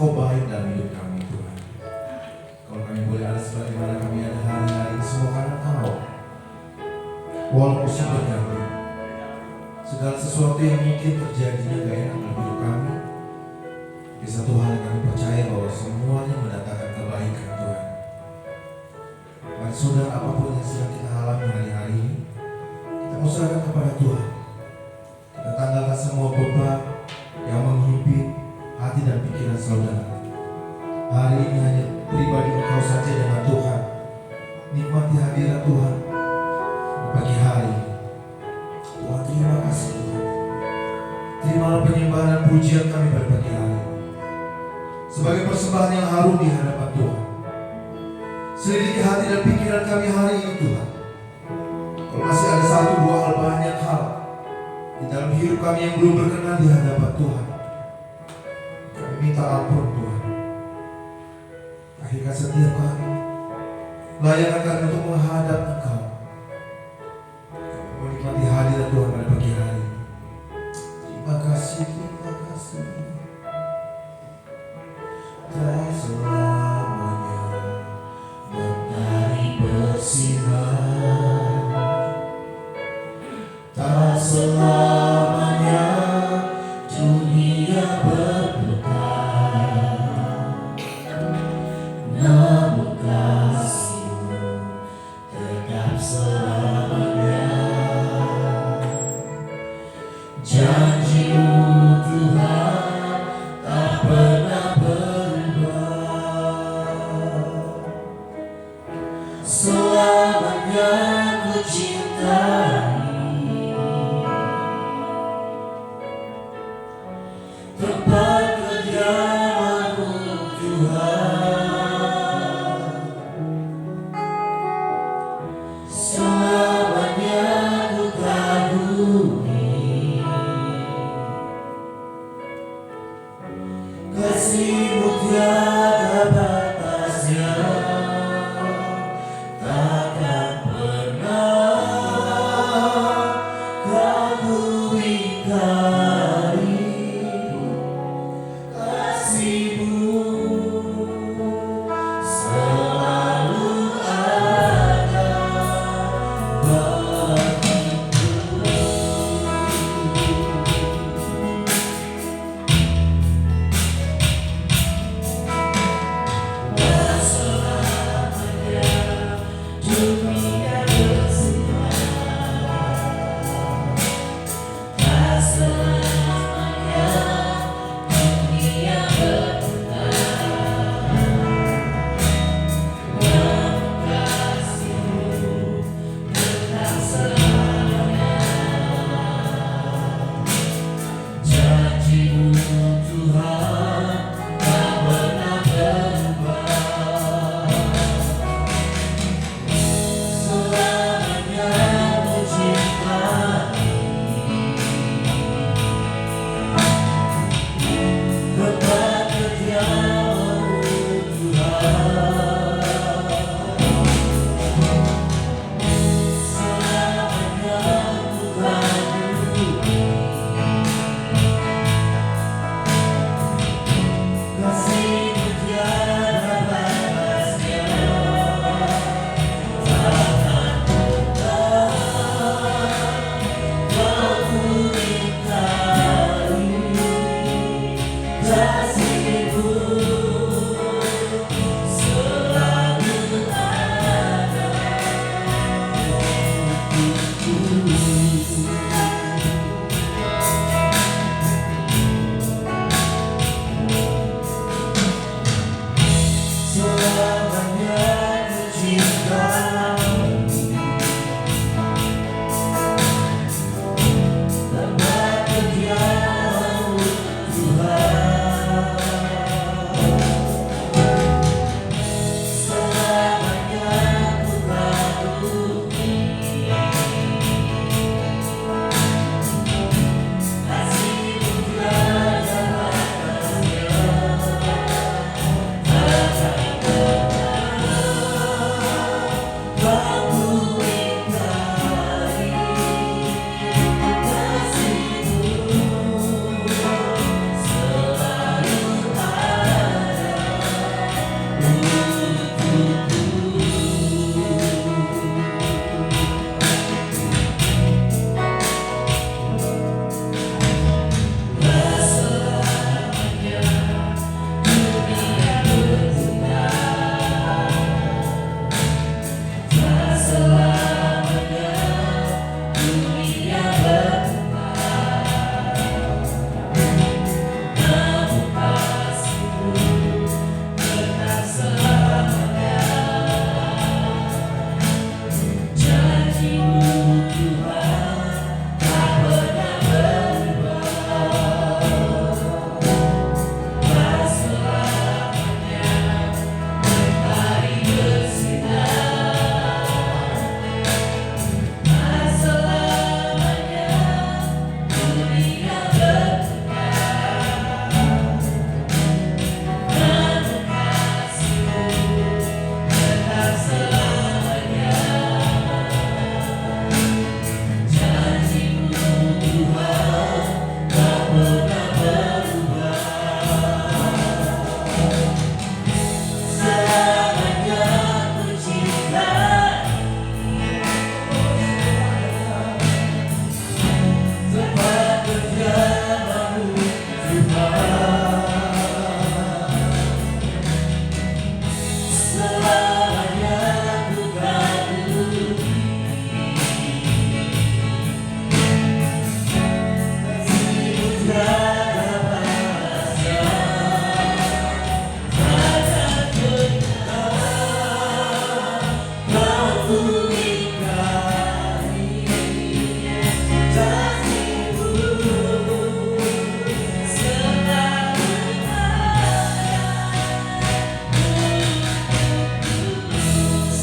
Engkau baik dalam hidup kami Tuhan. Kalau kami boleh ada sebagaimana kami ada hari-hari ini, semua karena Kau. Walaupun sebenarnya segala sesuatu yang mungkin terjadinya gak enak dalam hidup kami, di satu hal yang kami percaya bahwa semuanya mendatangkan kebaikan Tuhan. Mari saudara, apapun yang sedang kita alami hari-hari ini, kita mau serahkan kepada Tuhan. Kita tanggalkan semua beban yang menghimpit hati dan pikiran saudara. Hari ini hanya pribadi engkau saja dengan Tuhan. Nikmati hadirat Tuhan di pagi hari ini. Tuhan, terima kasih Tuhan. Terimalah penyembahan dan pujian kami pada pagi hari ini sebagai persembahan yang harum di hadapan Tuhan. Selidiki hati dan pikiran kami hari ini Tuhan. Kalau masih ada satu dua hal, banyak hal di dalam hidup kami yang belum berkenan di hadapan Tuhan, kami minta ampun Tuhan. Akhirkan setiap kami, layakkan kami untuk menghadap Engkau. Kami menikmati hadirat Tuhan pada pagi hari ini. Terima kasih, terima kasih. Tak selamanya matahari bersinar, tak selamanya dunia berputar, namun kasih-Mu tetap selamanya. Janji-Mu Tuhan tak pernah selamanya ku cintai tempat kediaman-Mu Tuhan. Selamanya ku kagumi kasih-Mu tiada batasnya. Takkan pernah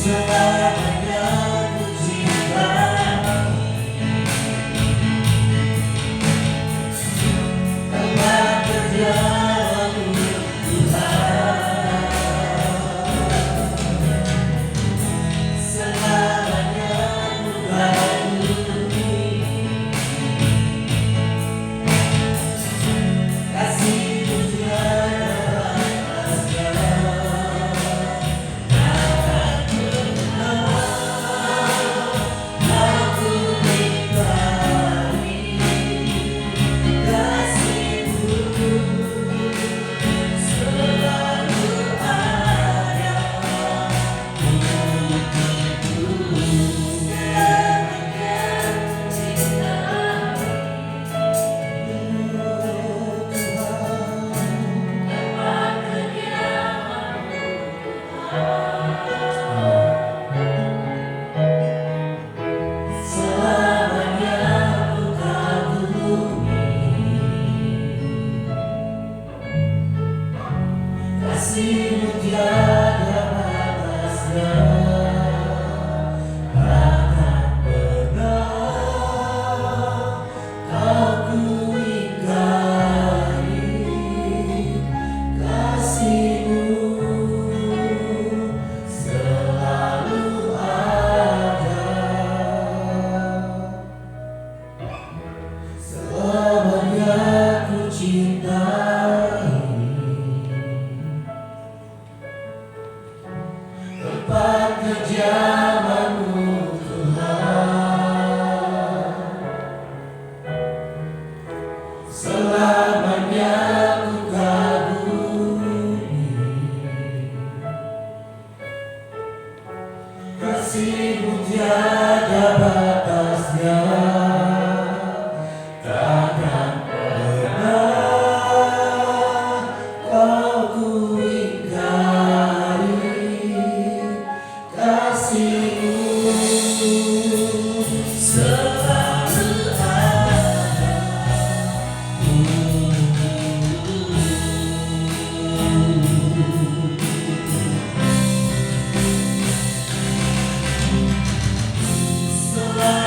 selamanya ku cinta. Tempat kerjamu Tuhan, selamanya ku kagumi. Kasih-Mu tiada batasnya, takkan pernah aku ingkari. Kasih-Mu selalu ada untukku. Selamanya cinta selamanya ku kagumi. Kasih-Mu tiada batasnya, takkan pernah aku ingkari. Kasih-Mu selalu ada, selamanya ku cintai. Tempat kerjamu Tuhan, selamanya ku kagumi. Kasih-Mu tiada batasnya, takkan pernah ku ingkari. Kasih-Mu selalu ada selalu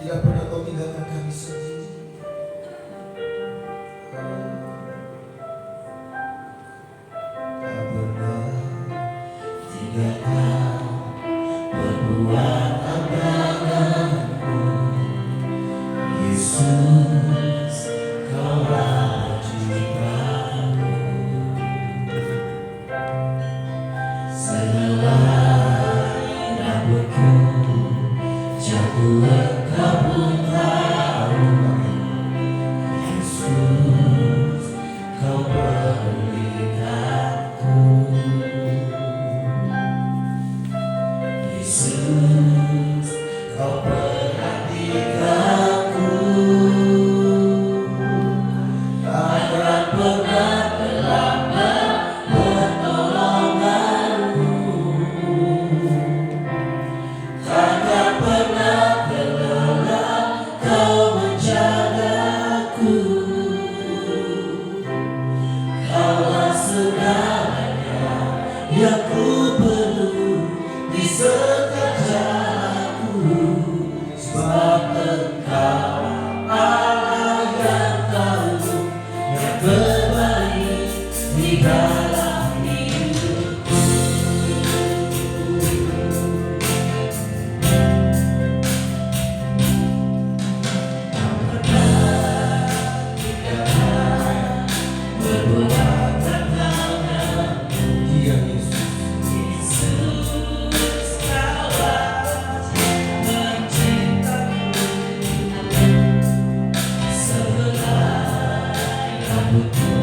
Tidak pernah kau tinggalkan kami sendiri. Tak pernah tinggalkan perbuatan tanganmu, Yesus, Kaulah cintaku. Selai rambutku jatuh, Engkau pun tahu, Yesus, Kau pelitaku. Yesus, Kau perhatikanku, takkan pernah terlambat pertolonganmu, takkan pernah terlelap Kau menjagaku. Kaulah segalanya yang ku perlu di setiap jalanku, sebab Engkau Allah yang tahu yang terbaik di dalam hidupku. Tak pernah tinggalkan perbuatan tanganmu, Dia Yesus. Yesus, Kaulah mencintaku. Selai rambutku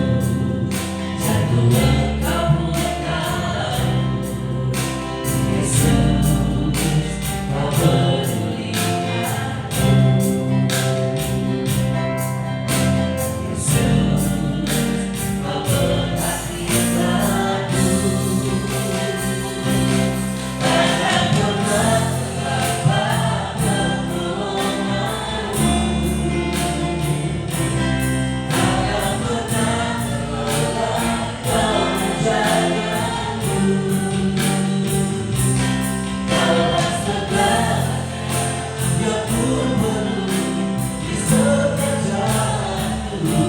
jatuh, Engkau pun tahu, Yesus, Kau pedulikanku. Yesus, Kau perhatikanku, takkan pernah terlambat pertolonganmu, takkan pernah terlelap Kau menjagaku. Kaulah segalanya yang ku perlu di setiap jalanku,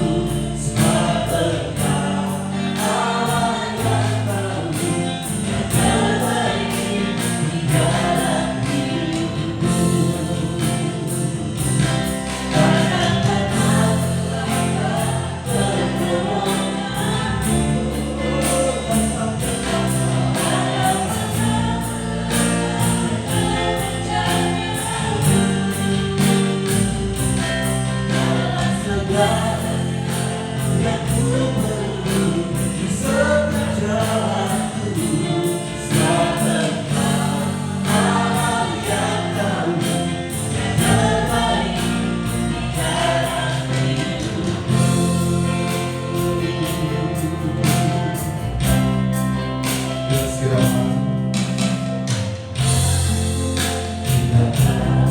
sebab Engkau Allah yang tahu yang terbaik di dalam hidupku. Takkan pernah terlambat pertolonganmu, takkan pernah Kaulah segalanya yang ku perlu di setiap jalanku, sebab Engkau Allah yang tahu yang terbaik di dalam hidupku. Dan segera Tinggalkan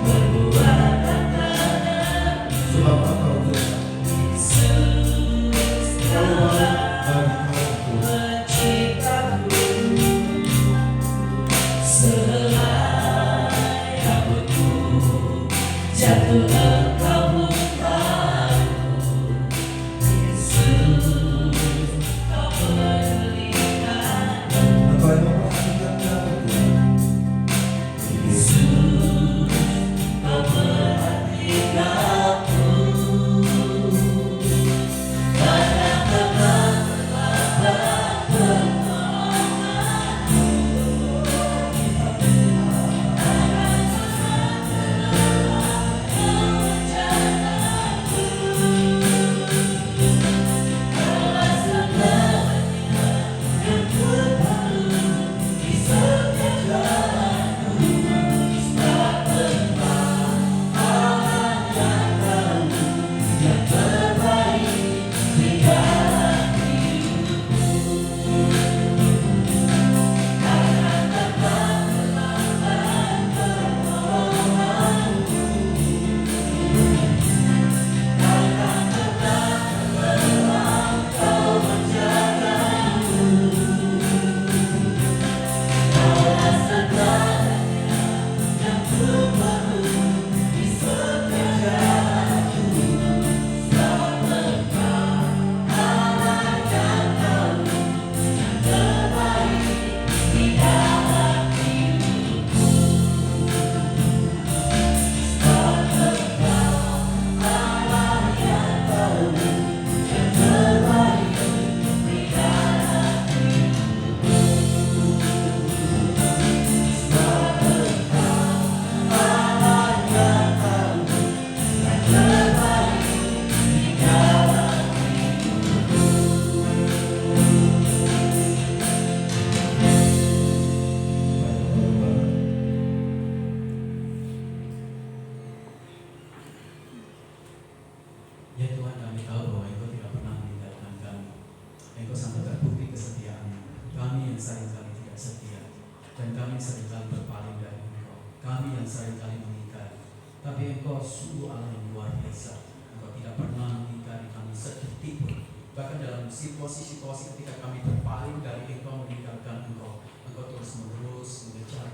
perbuatan tanganmu, sebab Engkau Tuhan. Yesus, Kaulah Bagi kaumku. mencintaku. Selai rambutku jatuh, Engkau pun tahu, Yesus, Kau pedulikanku. Engkau yang memperhatikan kami Tuhan. Yesus, Kau perhatikanku, takkan pernah terlambat pertolonganmu, takkan pernah terlelap Kau seringkali mengingkari. Tapi Engkau sungguh Allah yang luar biasa. Engkau tidak pernah mengingkari kami sedetik pun. Bahkan dalam situasi-situasi ketika kami berpaling dari Engkau, meninggalkan Engkau, Engkau terus menerus mengejar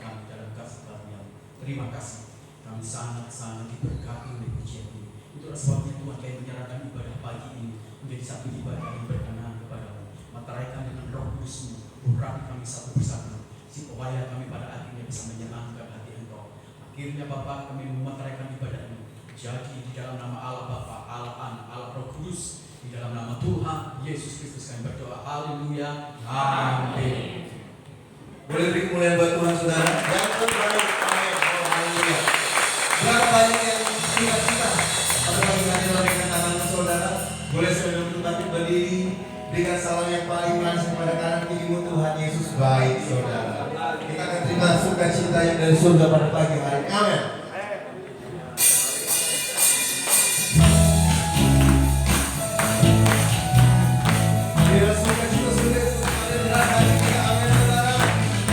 kami dalam kasih karunia. Terima kasih. Kami sangat-sangat diberkati oleh pujian ini. Itulah sebabnya Tuhan kami menyerahkan ibadah pagi ini menjadi satu ibadah yang berkenan kepadamu. Materaikan dengan Roh Kudus-Mu, urapi kami satu persatu, supaya kami pada akhirnya bisa menyenangkan hati Engkau. Akhirnya Bapa, kami memeteraikan ibadah ini jadi di dalam nama Allah Bapa, Allah Anak, Allah Roh Kudus, di dalam nama Tuhan Yesus Kristus kami berdoa. Haleluya. Amin. Boleh beri kemuliaan buat Tuhan saudara. Yang terbaik. Amin. Oh, haleluya. Berapa banyak yang cita-cita pada pagi hari ini tangan saudara. Boleh saudara berdiri berdiri. Berikan salam yang paling manis kepada kanan kirimu. Tuhan Yesus baik saudara. Kita akan terima sukacita yang dari surga pada pagi hari. Amin. Bila sukacita sudah ada di dalam hati kita. Amin saudara.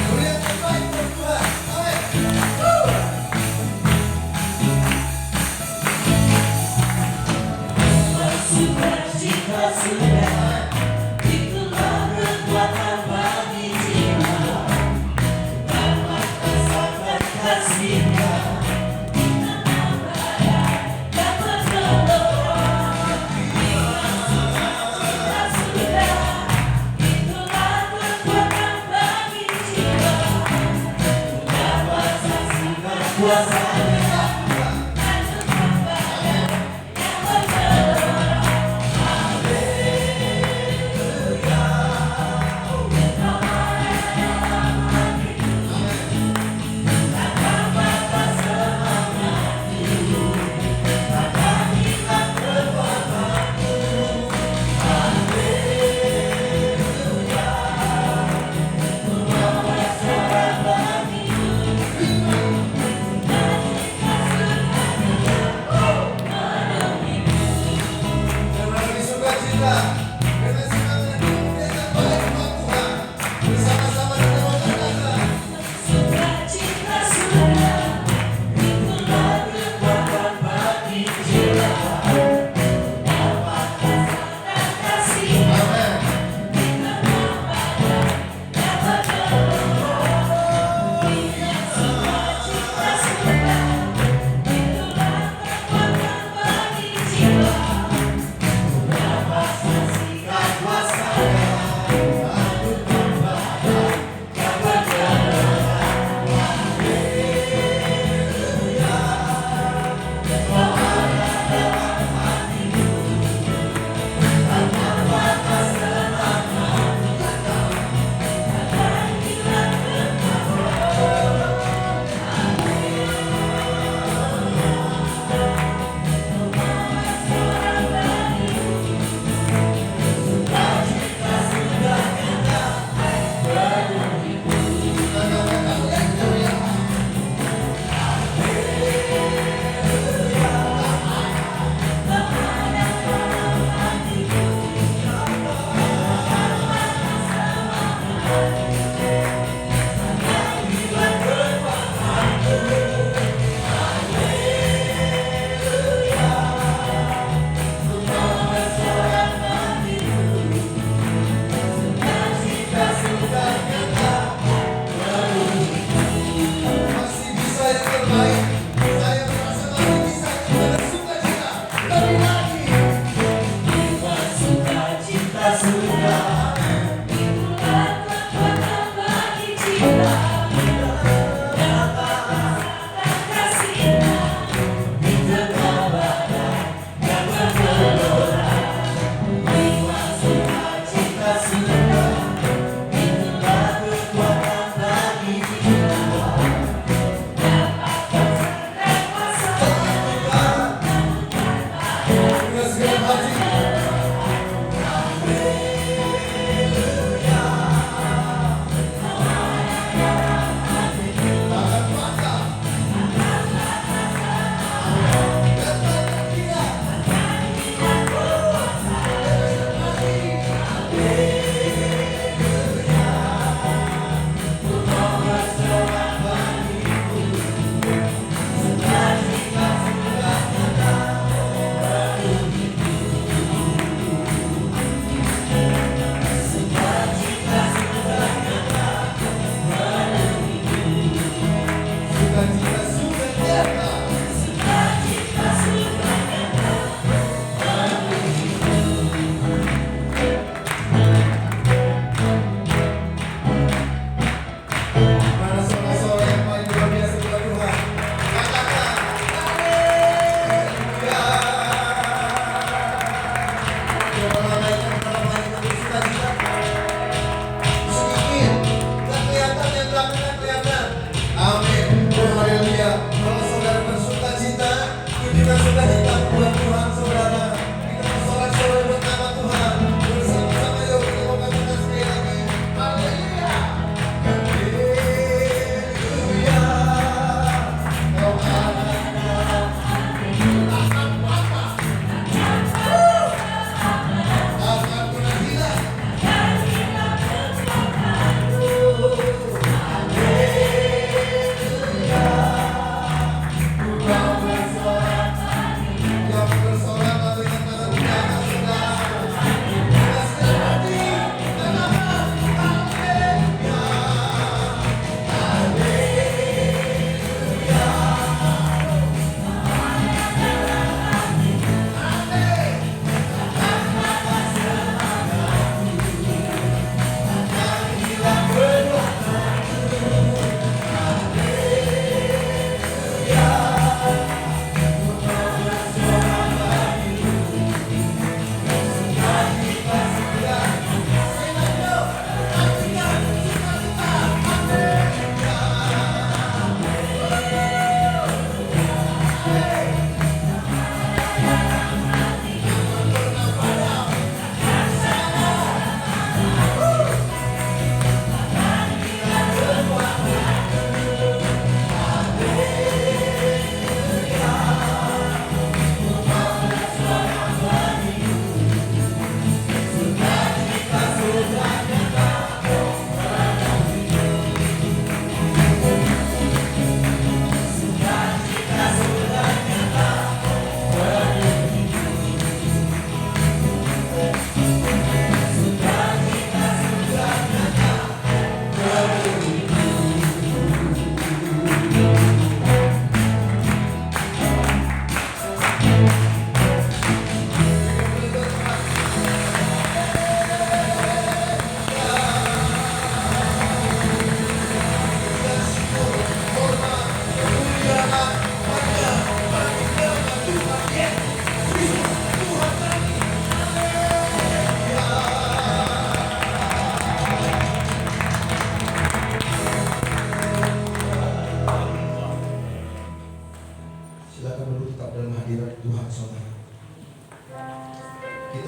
Boleh yang terbaik buat Tuhan. Amin. Sukacita sudah, itulah kekuatan bagi jiwa. Dapat rasakan kasih-Nya, dapat berdoa. Sukacita sudah, itulah kekuatan bagi jiwa. Dapat saksikan kuasa-Nya.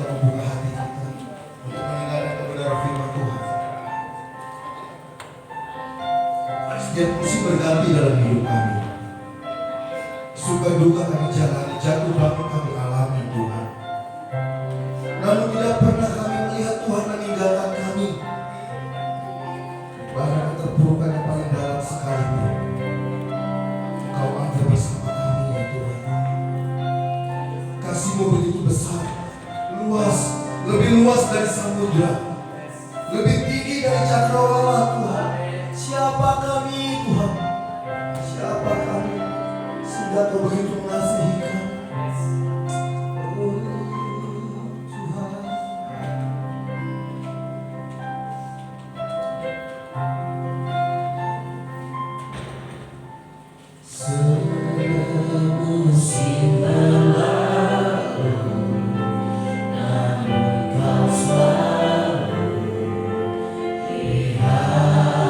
kita membuka hati kita untuk mendengarkan kebenaran firman Tuhan. Setiap musim berganti dalam hidup kami. Suka duka kami jalani, jatuh bangun kami alami Tuhan. Namun tidak pernah kami melihat Tuhan meninggalkan kami. Bahkan keterpurukan yang paling dalam sekalipun, Engkau ada bersama kami ya Tuhan. Kasih-Mu begitu besar, luas, lebih luas dari samudra, lebih tinggi dari cakrawala Tuhan. Siapa kami Tuhan? Siapa kami? Sehingga Kau begitu mengasihi kami. Oh Tuhan. Semusim berlalu, namun Kau selalu peliharaku.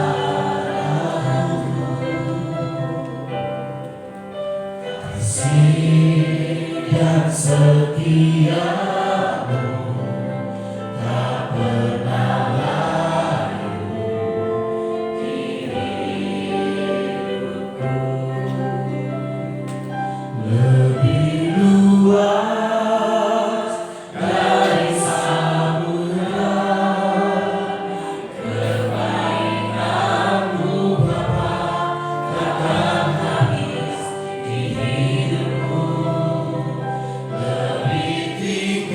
Kasih dan setia-Mu tak pernah layu hidupku. Lebih luas dari samudra, kebaikan-Mu Bapa takkan habis di hidupku. Lebih tinggi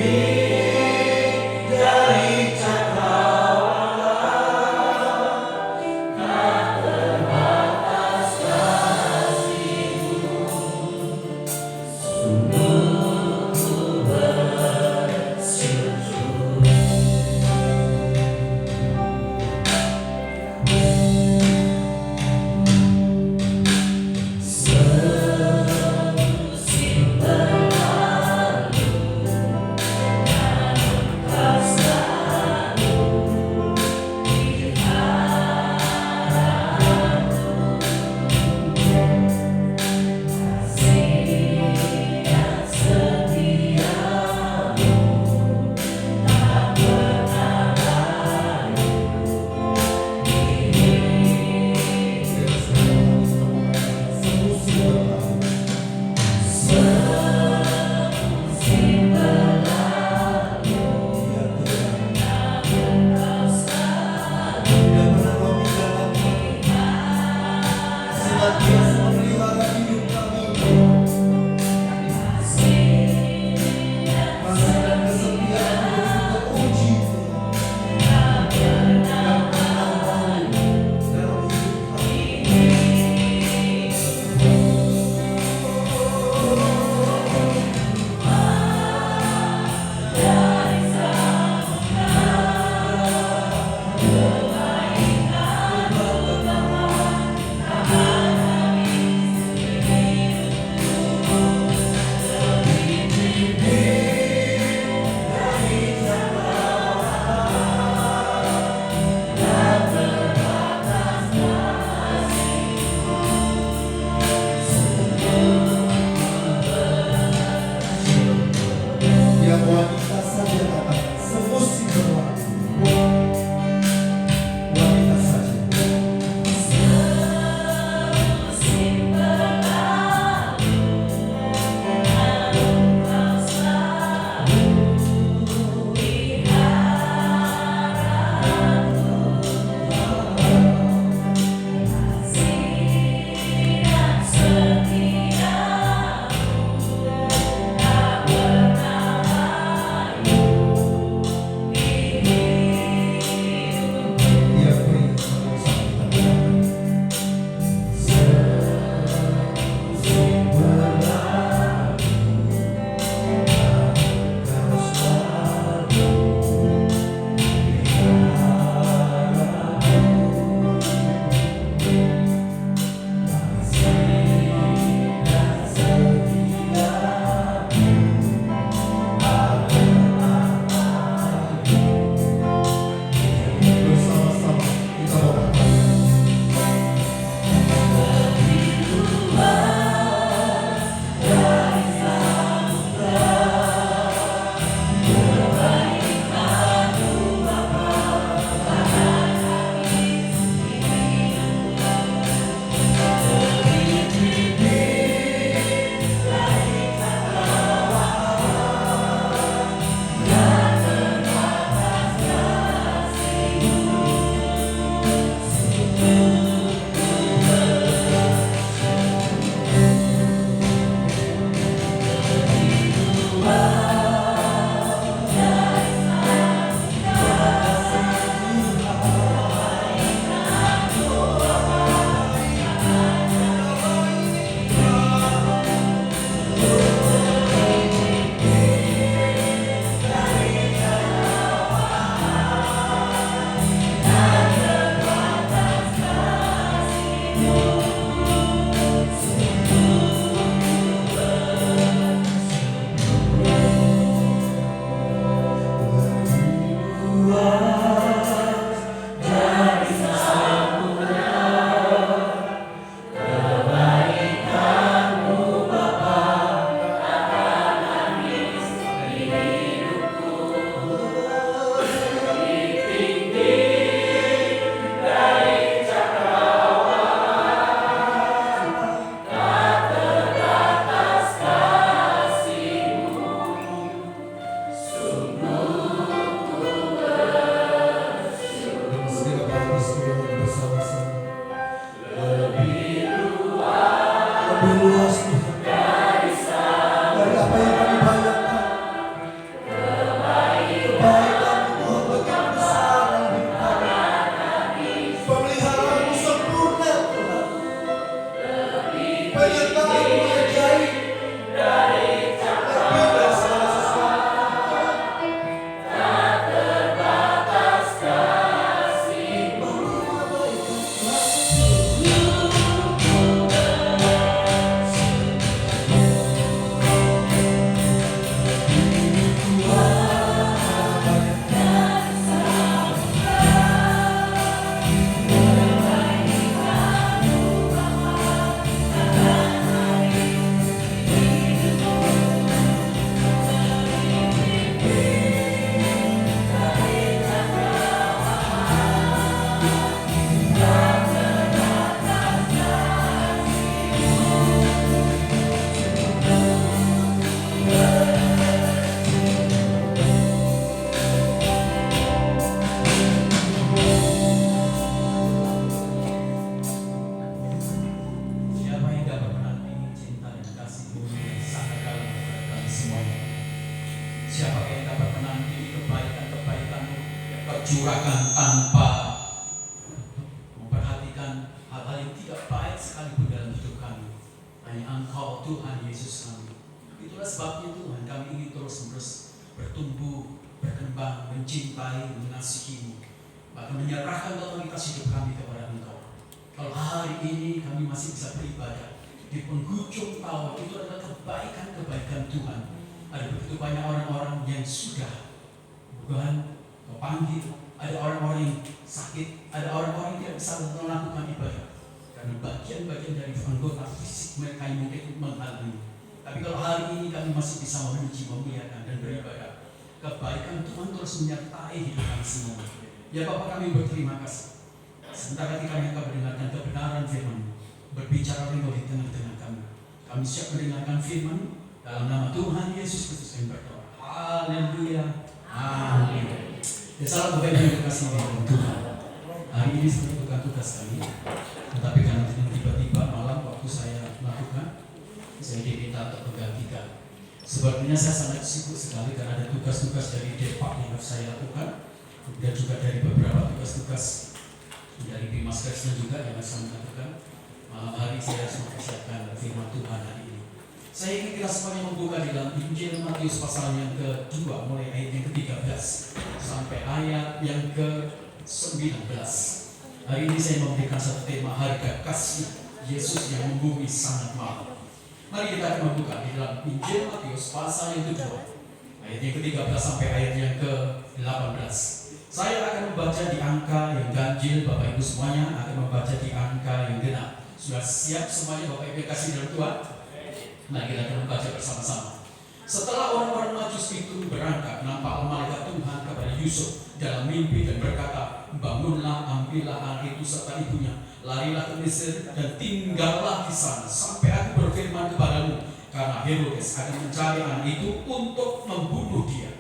lebih luas Tuhan dari apa yang kami bayangkan. Kebaikan Tuhan begitu besar dalam hidup kami. Pemeliharaanmu sempurna Tuhan. Penyertaanmu ajaib. Lebih dari segala sesuatu. Siapa yang dapat menandingi cinta dan kasih-Mu yang sangat dalam kepada kami semuanya? Siapa yang dapat menandingi kebaikan-kebaikan-Mu yang Kau curahkan tanpa memperhatikan hal-hal yang tidak baik sekalipun dalam hidup kami? Hanya Engkau Tuhan Yesus kami. Itulah sebabnya Tuhan kami ingin terus-menerus bertumbuh, berkembang, mencintai, mengasihi-Mu, bahkan menyerahkan totalitas hidup kami kepada Engkau. Kalau hari ini kami masih bisa beribadah di penghujung tahun, itu adalah kebaikan-kebaikan Tuhan. Ada begitu banyak orang-orang yang sudah bukan Kau panggil, ada orang-orang yang sakit, ada orang-orang yang tidak bisa melakukan ibadah karena bagian-bagian dari anggota fisik mereka yang mungkin menghalangi. Tapi kalau hari ini kami masih bisa memuji, memuliakan dan beribadah, kebaikan Tuhan terus menyertai hidup kami semua. Ya Bapa, kami berterima kasih. Sementara kami akan mendengarkan kebenaran firman-Mu, berbicara Engkau di tengah-tengah kami. Kami siap mendengarkan firman-Mu dalam nama Tuhan Yesus Kristus yang berdoa. Haleluya. Amin. Ya salam Bapak Ibu yang dikasihi oleh Tuhan. Hari ini sebenarnya bukan tugas kami, tetapi karena tiba-tiba malam waktu saya melakukan, saya diminta untuk menggantikan. Sebenarnya saya sangat sibuk sekali karena ada tugas-tugas dari Depak yang harus saya lakukan, dan juga dari beberapa tugas-tugas dari Bimas Krishna juga yang harus saya lakukan. Malam hari saya harus mempersiapkan firman Tuhan hari ini. Saya ingin kita semuanya membuka di dalam Injil Matius pasal yang kedua, mulai ayat yang ke-13 sampai ayat yang ke-19. Hari ini saya memberikan satu tema, harga kasih Yesus yang membumi sangat mahal. Mari kita akan membuka di dalam Injil Matius pasal yang kedua, ayat yang ke-13 sampai ayat yang ke-18. Saya akan membaca di angka yang ganjil, Bapak Ibu semuanya akan membaca di angka yang genap. Sudah siap semuanya Bapak Ibu kasih dalam Tuhan? Nah, kita akan membaca bersama-sama. Setelah orang-orang Majus itu berangkat, nampak malaikat Tuhan kepada Yusuf dalam mimpi dan berkata, bangunlah, ambillah anak itu serta ibunya, larilah ke Mesir dan tinggallah di sana sampai aku berfirman kepadamu, karena Herodes akan mencari anak itu untuk membunuh dia.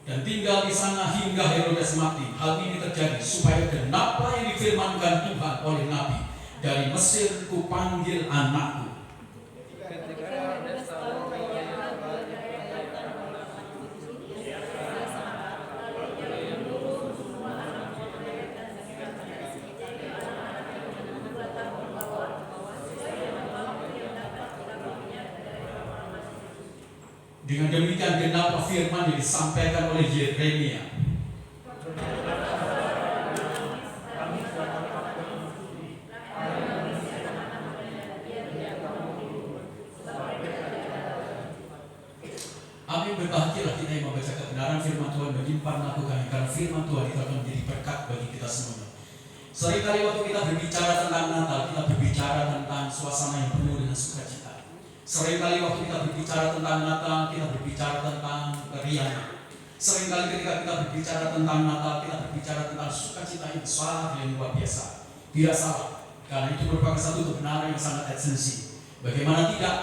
Dan tinggal di sana hingga Herodes mati. Hal ini terjadi supaya genaplah yang difirmankan Tuhan oleh Nabi, dari Mesir kupanggil anakku. Dengan demikian genaplah firman yang disampaikan oleh Yeremia. Amin. Berbahagialah kita yang membaca kebenaran firman Tuhan, menyimpan melakukannya, karena firman Tuhan itu akan menjadi berkat bagi kita semuanya. Seringkali waktu kita berbicara tentang Natal, kita berbicara tentang suasana yang penuh dengan sukacita. Seringkali waktu kita berbicara tentang Natal, kita berbicara tentang keriangan. Seringkali ketika kita berbicara tentang Natal, kita berbicara tentang sukacita yang besar, yang luar biasa. Tidak salah, karena itu merupakan satu kebenaran yang sangat esensi. Bagaimana tidak,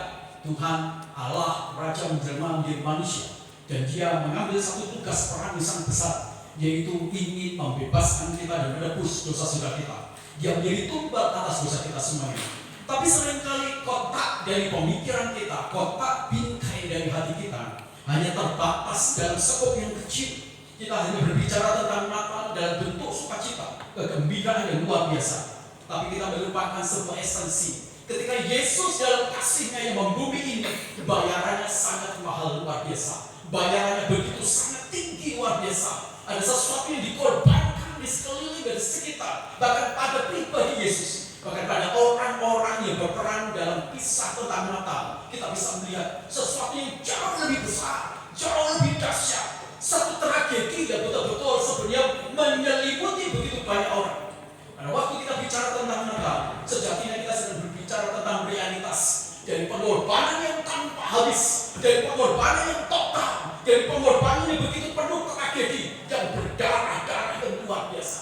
Tuhan Allah Raja menjelma menjadi manusia, Dan dia mengambil satu tugas peran yang sangat besar, yaitu ingin membebaskan kita dan menebus dosa-dosa kita. Dia menjadi tumbal atas dosa kita semuanya. Tapi seringkali kotak dari pemikiran kita, kotak bingkai dari hati kita hanya terbatas dalam skop yang kecil. Kita hanya berbicara tentang Natal dalam bentuk sukacita, kegembiraan yang luar biasa. Tapi kita melupakan sebuah esensi. Ketika Yesus dalam kasih-Nya yang membumi ini, bayarannya sangat mahal luar biasa. Bayarannya begitu sangat tinggi luar biasa. Ada sesuatu yang dikorbankan di sekeliling dan sekitar, bahkan pada pribadi Yesus. Bahkan pada orang-orang yang berperan dalam kisah tentang Natal, kita bisa melihat sesuatu yang jauh lebih besar, jauh lebih dahsyat. Satu tragedi yang betul-betul sebenarnya menyelimuti begitu banyak orang. Pada waktu kita bicara tentang Natal, sejatinya kita sedang berbicara tentang realitas dari pengorbanan yang tanpa habis, dari pengorbanan yang total, dari pengorbanan yang begitu penuh tragedi, yang berdarah-darah dan luar biasa.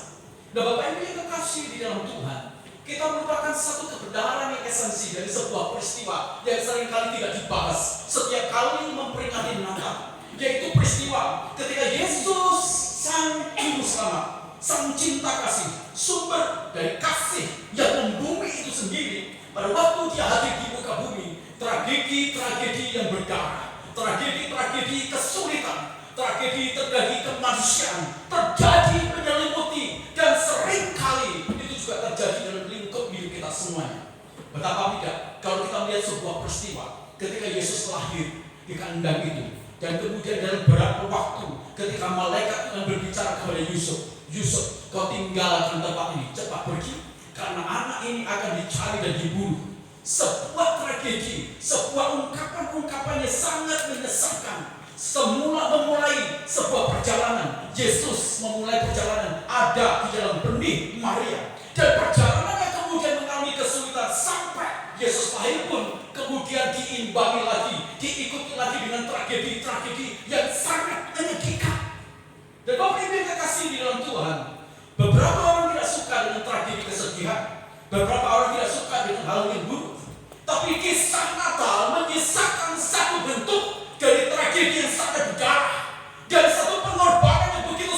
Nah, Bapak Ibu yang kekasih di dalam Tuhan, kita merupakan satu kebenaran yang esensi dari sebuah peristiwa yang seringkali tidak dibahas setiap kali memperingati Natal, yaitu peristiwa ketika Yesus Sang Juru Selamat, Sang Cinta Kasih, sumber dari kasih yang membumi itu sendiri, pada waktu Dia hadir di muka bumi, tragedi-tragedi yang berdarah, tragedi-tragedi kesulitan, tragedi terjadi kemanusiaan terjadi menyelimuti, dan seringkali itu juga terjadi dalam lingkup hidup kita semuanya. Betapa tidak kalau kita melihat sebuah peristiwa ketika Yesus lahir di kandang itu, dan kemudian dalam beberapa waktu ketika malaikat yang berbicara kepada Yusuf, Yusuf, kau tinggalkan tempat ini, cepat pergi, karena anak ini akan dicari dan dibunuh. Sebuah tragedi, sebuah ungkapan-ungkapan yang sangat menyesalkan. Semula memulai sebuah perjalanan, Yesus memulai perjalanan ada di dalam benih Maria, dan perjalanannya kemudian mengalami kesulitan sampai Yesus lahir pun kemudian diimbangi lagi, diikuti lagi dengan tragedi-tragedi yang sangat menyedihkan. Dan Bapak Ibu yang kekasih di dalam Tuhan, beberapa orang tidak suka dengan tragedi kesedihan, beberapa orang tidak suka dengan hal yang buruk. Tapi kisah Natal menyisakan satu bentuk dari tragedi yang sangat berdarah, dari satu pengorbanan yang begitu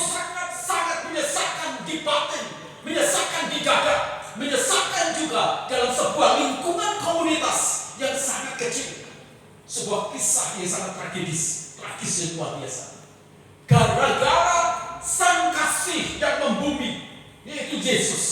sangat menyesakkan di batin, menyesakkan di dada, menyesakkan juga dalam sebuah lingkungan komunitas yang sangat kecil. Sebuah kisah yang sangat tragis yang luar biasa. Gara-gara Sang Kasih yang membumi, yaitu Yesus,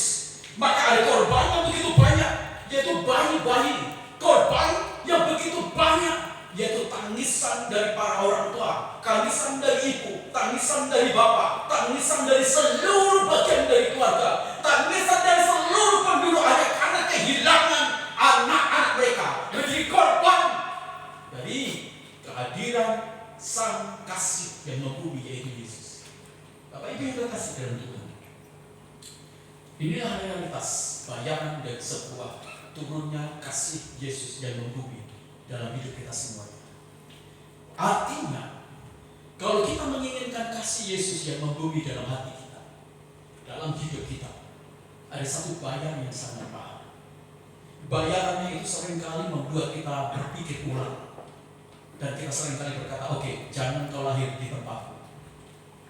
maka ada korban yang begitu banyak, yaitu bayi-bayi. Korban yang begitu banyak, yaitu tangisan dari para orang tua, tangisan dari ibu, tangisan dari bapak, tangisan dari seluruh bagian dari keluarga, tangisan dari seluruh penduduk ada karena kehilangan anak-anak mereka menjadi korban dari kehadiran Sang Kasih yang membumi, yaitu Yesus. Bapak Ibu yang terkasih dalam Tuhan, inilah realitas bayangan dari sebuah turunnya kasih Yesus yang membumi dalam hidup kita semuanya. Artinya, kalau kita menginginkan kasih Yesus yang membumi dalam hati kita, dalam hidup kita, ada satu bayaran yang sangat mahal. Bayarannya itu seringkali membuat kita berpikir ulang, dan kita seringkali berkata, oke, jangan kau lahir di tempatku.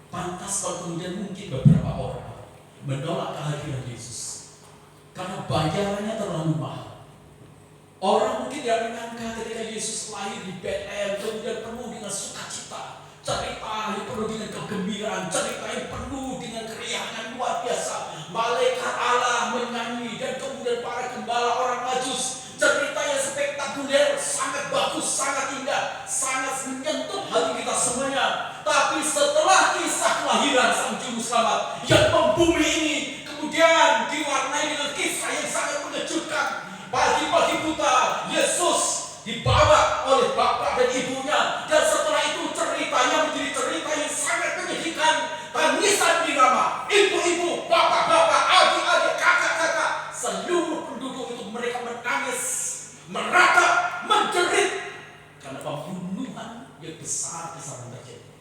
Pantas kalau kemudian mungkin beberapa orang menolak kehadiran Yesus karena bayarannya terlalu mahal. Orang mungkin tidak menyangka ketika Yesus lahir di Bethlehem, kemudian penuh dengan sukacita, cerita yang penuh dengan kegembiraan, cerita yang penuh dengan keriangan luar biasa. Malaikat Allah menyanyi, dan kemudian para gembala orang Majus, cerita yang spektakuler, sangat bagus, sangat indah, sangat menyentuh hati kita semuanya. Tapi setelah kisah kelahiran Sang Juru Selamat yang membumi ini kemudian diwarnai dengan kisah yang sangat mengejutkan. Pagi-pagi buta, Yesus dibawa oleh bapak dan ibunya, dan setelah itu ceritanya menjadi cerita yang sangat menyedihkan. Tangisan dirama, ibu-ibu, bapak-bapak, adik-adik, kakak-kakak, seluruh penduduk itu mereka menangis, meratap, menjerit karena pembunuhan yang besar-besaran terjadi.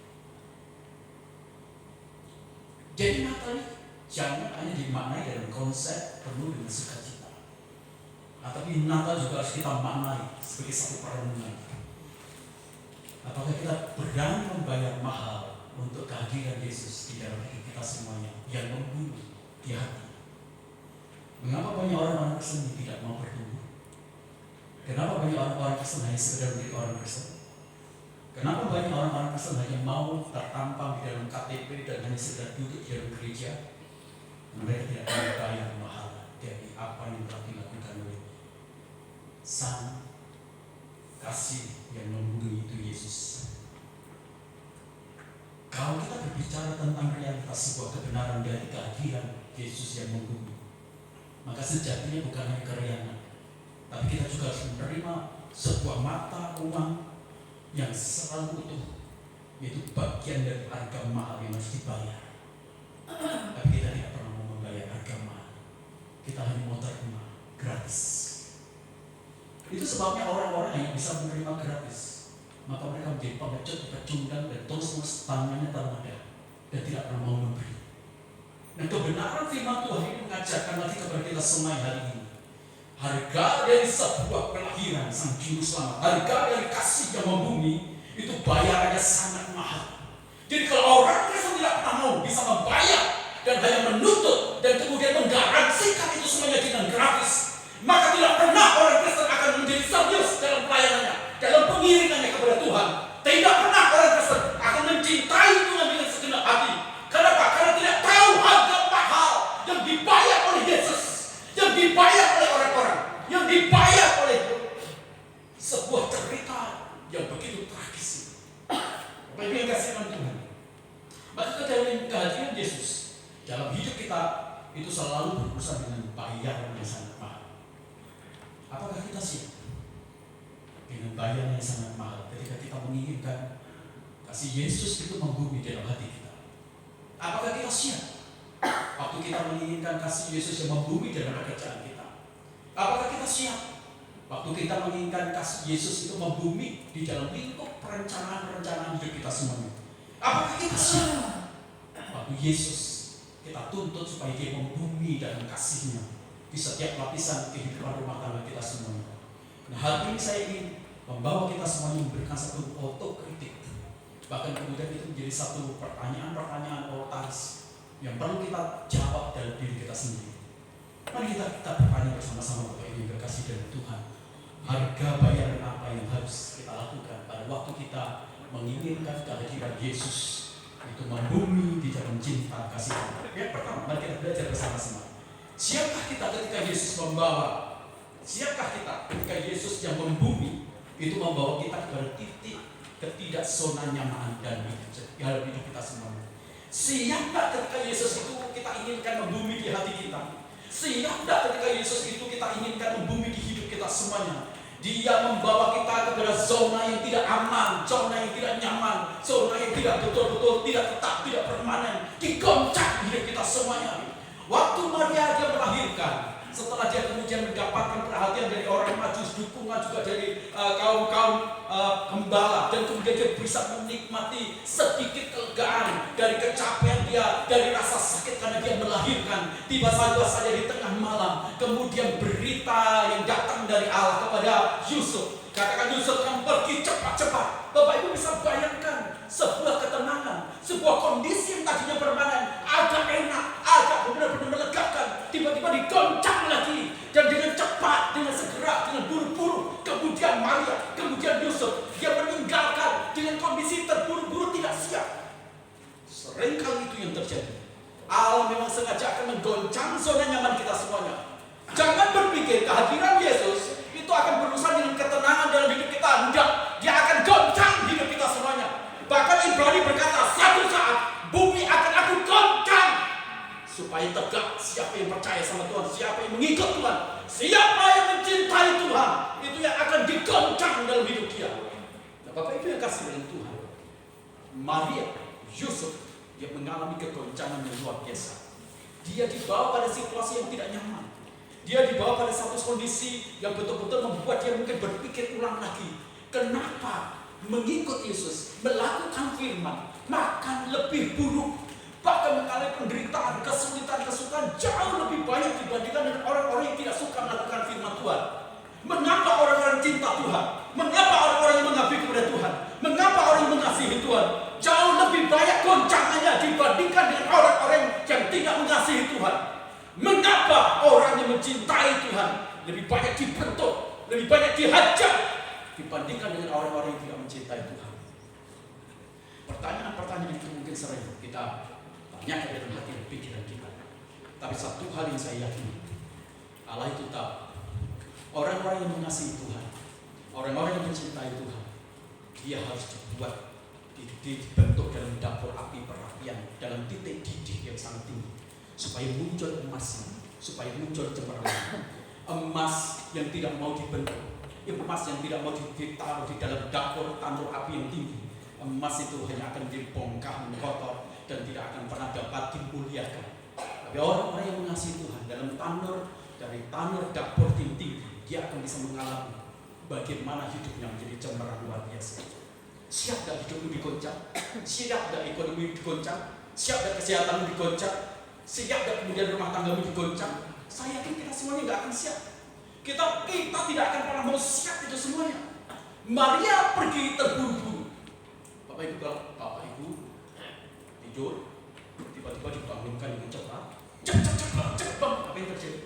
Jadi Natal jangan hanya dimaknai dalam konsep penuh dengan sukacita, tapi Natal juga harus kita maknai sebagai satu perenungan. Apakah kita berani membayar mahal untuk kehadiran Yesus di dalam hidup kita semuanya yang membunuh di hati? Mengapa banyak orang-orang Kristen yang tidak mau bertumbuh? Kenapa banyak orang-orang Kristen hanya sekedar menjadi orang Kristen? Kenapa banyak orang-orang Kristen hanya mau tertampang di dalam KTP dan hanya sekedar duduk di dalam gereja? Mereka tidak mau bayar mahal dari apa yang telah dilakukan oleh Sang Kasih yang membunuh itu Yesus. Kalau kita berbicara tentang realitas sebuah kebenaran dari kehadiran Yesus yang membunuh, maka sejatinya bukan hanya kereangan, tapi kita juga harus menerima sebuah mata uang yang selalu utuh, yaitu bagian dari harga mahal yang harus dibayar. Tapi kita tidak pernah mau membayar harga mahal. Kita hanya mau terima gratis. Itu sebabnya orang-orang yang bisa menerima gratis, maka mereka menjadi pengecut, pecundang, dan terus tangannya ternadah dan tidak pernah mau memberi. Dan kebenaran firman Tuhan ini mengajarkan lagi kepada kita semua hari ini. Harga dari sebuah kelahiran Sang Juru Selamat, harga dari kasih yang membumi, itu bayarannya sangat mahal. Jadi kalau orang Kristen tidak pernah mau bisa membayar dan hanya menuntut dan kemudian menggaransikan itu semuanya dengan gratis, maka tidak pernah orang Kristen akan menjadi serius dalam pelayanannya, dalam pengiringannya kepada Tuhan. Tidak pernah orang Kristen akan mencintai Tuhan dengan segenap hati. Kenapa? Karena tidak tahu harga mahal yang dibayar oleh Yesus, yang dibayar oleh orang-orang, yang dibayar oleh sebuah cerita yang begitu tragis. Bapak Ibu yang kasih Tuhan, maka kehadiran Yesus dalam hidup kita itu selalu berurusan dengan bayaran yang sangat mahal. Apakah kita siap dengan bayaran yang sangat mahal ketika kita menginginkan kasih Yesus itu membumi dalam hati kita? Apakah kita siap waktu kita menginginkan kasih Yesus yang membumi dalam pekerjaan kita? Apakah kita siap waktu kita menginginkan kasih Yesus itu membumi di dalam lingkup perencanaan-perencanaan hidup kita semuanya? Apakah kita siap waktu Yesus kita tuntut supaya Dia membumi dalam kasih-Nya di setiap lapisan kehidupan rumah tangga kita semuanya? Nah, hari ini saya ingin membawa kita semuanya memberikan satu otokritik, bahkan kemudian itu menjadi satu pertanyaan-pertanyaan otomatis yang perlu kita jawab dalam diri kita sendiri. Mari kita bertanya bersama-sama, Bapak Ibu yang berkasih dari Tuhan, harga bayaran apa yang harus kita lakukan pada waktu kita menginginkan kehadiran Yesus itu membumi di dalam cinta kasih kita? Yang pertama, mari kita belajar bersama-sama. Siapkah kita ketika Yesus membawa? Siapkah kita ketika Yesus yang membumi itu membawa kita kepada titik ketidaksona nyaman dan dalam hidup kita semuanya? Siapkah ketika Yesus itu kita inginkan membumi di hati kita? Siapkah ketika Yesus itu kita inginkan membumi di hidup kita semuanya? Dia membawa kita kepada zona yang tidak aman, zona yang tidak nyaman, zona yang tidak betul-betul, tidak tetap, tidak permanen, digoncang hidup kita semuanya. Waktu Maria dia melahirkan, setelah dia kemudian mendapatkan perhatian dari orang Majus, dukungan juga dari kaum-kaum gembala, dan kemudian dia bisa menikmati sedikit kelegaan dari kecapean dia, dari rasa sakit karena dia melahirkan. Tiba-tiba saja di tengah malam, kemudian berita yang datang dari Allah kepada Yusuf. Katakan, Yusuf akan pergi cepat-cepat. Bapak Ibu bisa bayangkan sebuah ketenangan, sebuah kondisi yang tadinya permanen, agak enak, agak benar-benar melegakan, tiba-tiba digoncang lagi, dan dengan cepat, dengan segera, dengan buru-buru, kemudian Maria, kemudian Yusuf, dia meninggalkan dengan kondisi terburu-buru, tidak siap. Seringkali itu yang terjadi. Allah memang sengaja akan menggoncang zona nyaman kita semuanya. Jangan berpikir kehadiran Yesus itu akan berurusan dengan ketenangan dalam hidup kita. Tidak, Dia akan goncang hidup kita semuanya. Bahkan Ibrani berkata, satu saat bumi akan aku goncang supaya tegak siapa yang percaya sama Tuhan, siapa yang mengikut Tuhan, siapa yang mencintai Tuhan, itu yang akan digoncang dalam hidup dia. Nah, Bapak Ibu yang kasih dengan Tuhan, Maria, Yusuf, dia mengalami kegoncangan yang luar biasa. Dia dibawa pada situasi yang tidak nyaman. Dia dibawa pada satu kondisi yang betul-betul membuat dia mungkin berpikir ulang lagi. Kenapa mengikut Yesus, melakukan firman, makan lebih buruk, bahkan mengalami penderitaan, kesulitan jauh lebih banyak dibandingkan dengan orang-orang yang tidak suka melakukan firman Tuhan. Mengapa orang-orang cinta Tuhan? Mengapa orang-orang yang mengabdi kepada Tuhan? Mengapa dihajar dibandingkan dengan orang-orang yang tidak mencintai Tuhan. Pertanyaan-pertanyaan itu mungkin sering kita tanyakan dalam hati dan pikiran kita. Tapi satu hal yang saya yakini, Allah itu tahu orang-orang yang mengasihi Tuhan, orang-orang yang mencintai Tuhan, dia harus dibentuk dalam dapur api perapian, dalam titik didih yang sangat tinggi, supaya muncul emasnya, supaya muncul cemerlang. Emas yang tidak mau dibentuk, emas yang tidak mau ditaruh di dalam dapur tanur api yang tinggi. Emas itu hanya akan dibongkar, kotor, dan tidak akan pernah dapat dimuliakan. Tapi orang-orang yang mengasihi Tuhan dalam dari tanur dapur tinggi, dia akan bisa mengalami bagaimana hidupnya menjadi cemerlang luar biasa. Siap gak hidupmu digoncang? Siap gak ekonomi digoncang? Siap gak kesehatanmu digoncang? Siap gak kemudian rumah tanggamu digoncang? Saya yakin kita semuanya gak akan siap. Kita tidak akan pernah mau siap itu semuanya. Maria pergi terburu-buru. Bapak Ibu, kalau Bapak Ibu tidur, tiba-tiba dibangunkan dengan cepat, cepat, apa yang terjadi?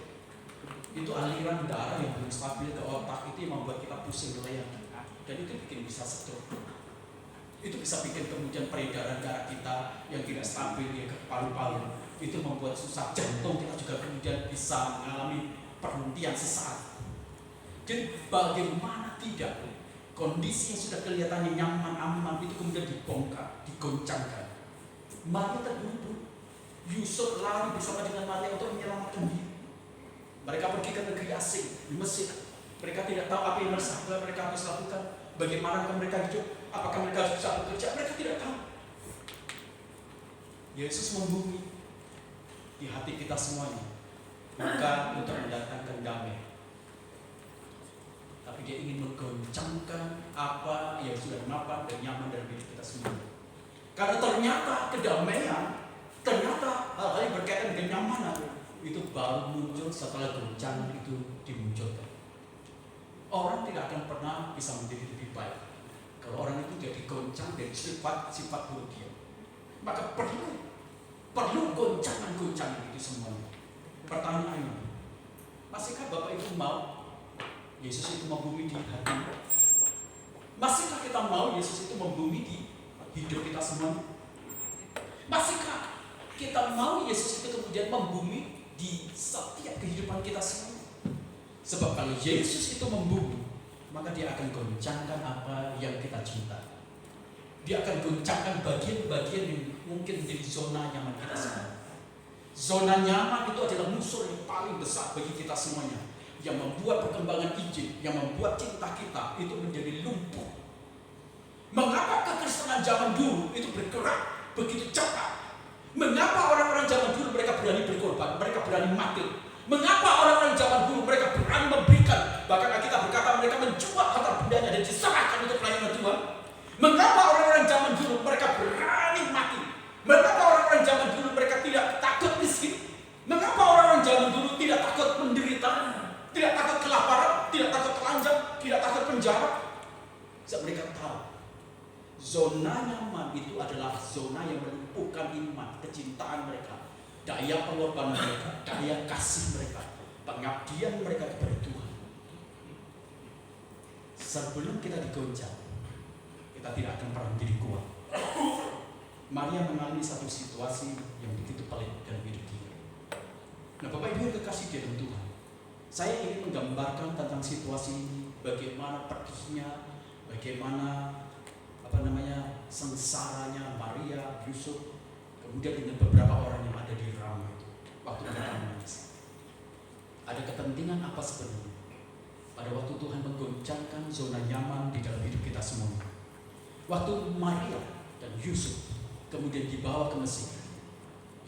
Itu aliran darah yang belum stabil ke otak itu yang membuat kita pusing leher, dan itu bikin bisa stroke. Itu bisa bikin kemudian peredaran darah kita yang tidak stabil ya ke paru-paru. Itu membuat susah jantung kita juga kemudian bisa mengalami perhentian sesaat. Jadi bagaimana tidak kondisi yang sudah kelihatannya nyaman, aman itu kemudian dibongkar, digoncangkan. Maria terburu-buru. Yusuf lari bersama dengan Maria untuk menyelamatkan diri. Mereka pergi ke negeri asing di Mesir. Mereka tidak tahu apa yang mereka harus lakukan. Bagaimana mereka hidup? Apakah mereka harus bisa bekerja? Mereka tidak tahu. Yesus membumi di hati kita semuanya, bukan untuk mendatangkan damai, tapi dia ingin menggoncangkan apa yang sudah mapan dan nyaman dalam hidup kita semua. Karena ternyata kedamaian, ternyata hal-hal yang berkaitan dengan kenyamanan itu baru muncul setelah goncangan itu dimunculkan. Orang tidak akan pernah bisa menjadi lebih baik kalau orang itu jadi goncang dari sifat buruk dia. Maka perlu goncangan-goncangan itu semuanya. Pertanyaannya, masihkah Bapak Ibu mau Yesus itu membumi di hati? Masihkah kita mau Yesus itu membumi di hidup kita semuanya? Masihkah kita mau Yesus itu kemudian membumi di setiap kehidupan kita semuanya? Sebab kalau Yesus itu membumi, maka dia akan goncangkan apa yang kita cinta. Dia akan goncangkan bagian-bagian yang mungkin menjadi zona nyaman kita semua. Zona nyaman itu adalah musuh yang paling besar bagi kita semuanya, yang membuat perkembangan Injil, yang membuat cinta kita itu menjadi lumpuh. Mengapa kekristenan zaman dulu itu bergerak begitu cepat? Mengapa orang-orang zaman dulu mereka berani berkorban, mereka berani mati? Mengapa orang-orang zaman dulu mereka berani memberikan? Bahkan kita berkata mereka menjual harta bendanya dan diserahkan untuk pelayanan Tuhan. Mengapa orang-orang zaman dulu mereka berani mati? Mengapa orang-orang zaman dulu mereka tidak takut miskin? Mengapa orang-orang zaman dulu tidak takut menderita? Tidak takut kelaparan, tidak takut telanjang, tidak takut penjara? Sebab mereka tahu zona nyaman itu adalah zona yang melumpuhkan iman, kecintaan mereka, daya pengorbanan mereka, daya kasih mereka, pengabdian mereka kepada Tuhan. Sebelum kita digoncang, kita tidak akan pernah menjadi kuat. Maria mengalami satu situasi yang begitu pelik dalam hidup dia. Nah, Bapak Ibu yang kekasih dalam Tuhan, saya ingin menggambarkan tentang situasi ini, bagaimana pedihnya, bagaimana sengsaranya Maria, Yusuf, kemudian dengan beberapa orang yang ada di Rama itu waktu mereka menangis. Ada kepentingan apa sebenarnya pada waktu Tuhan menggoncangkan zona nyaman di dalam hidup kita semua? Waktu Maria dan Yusuf kemudian dibawa ke Mesir,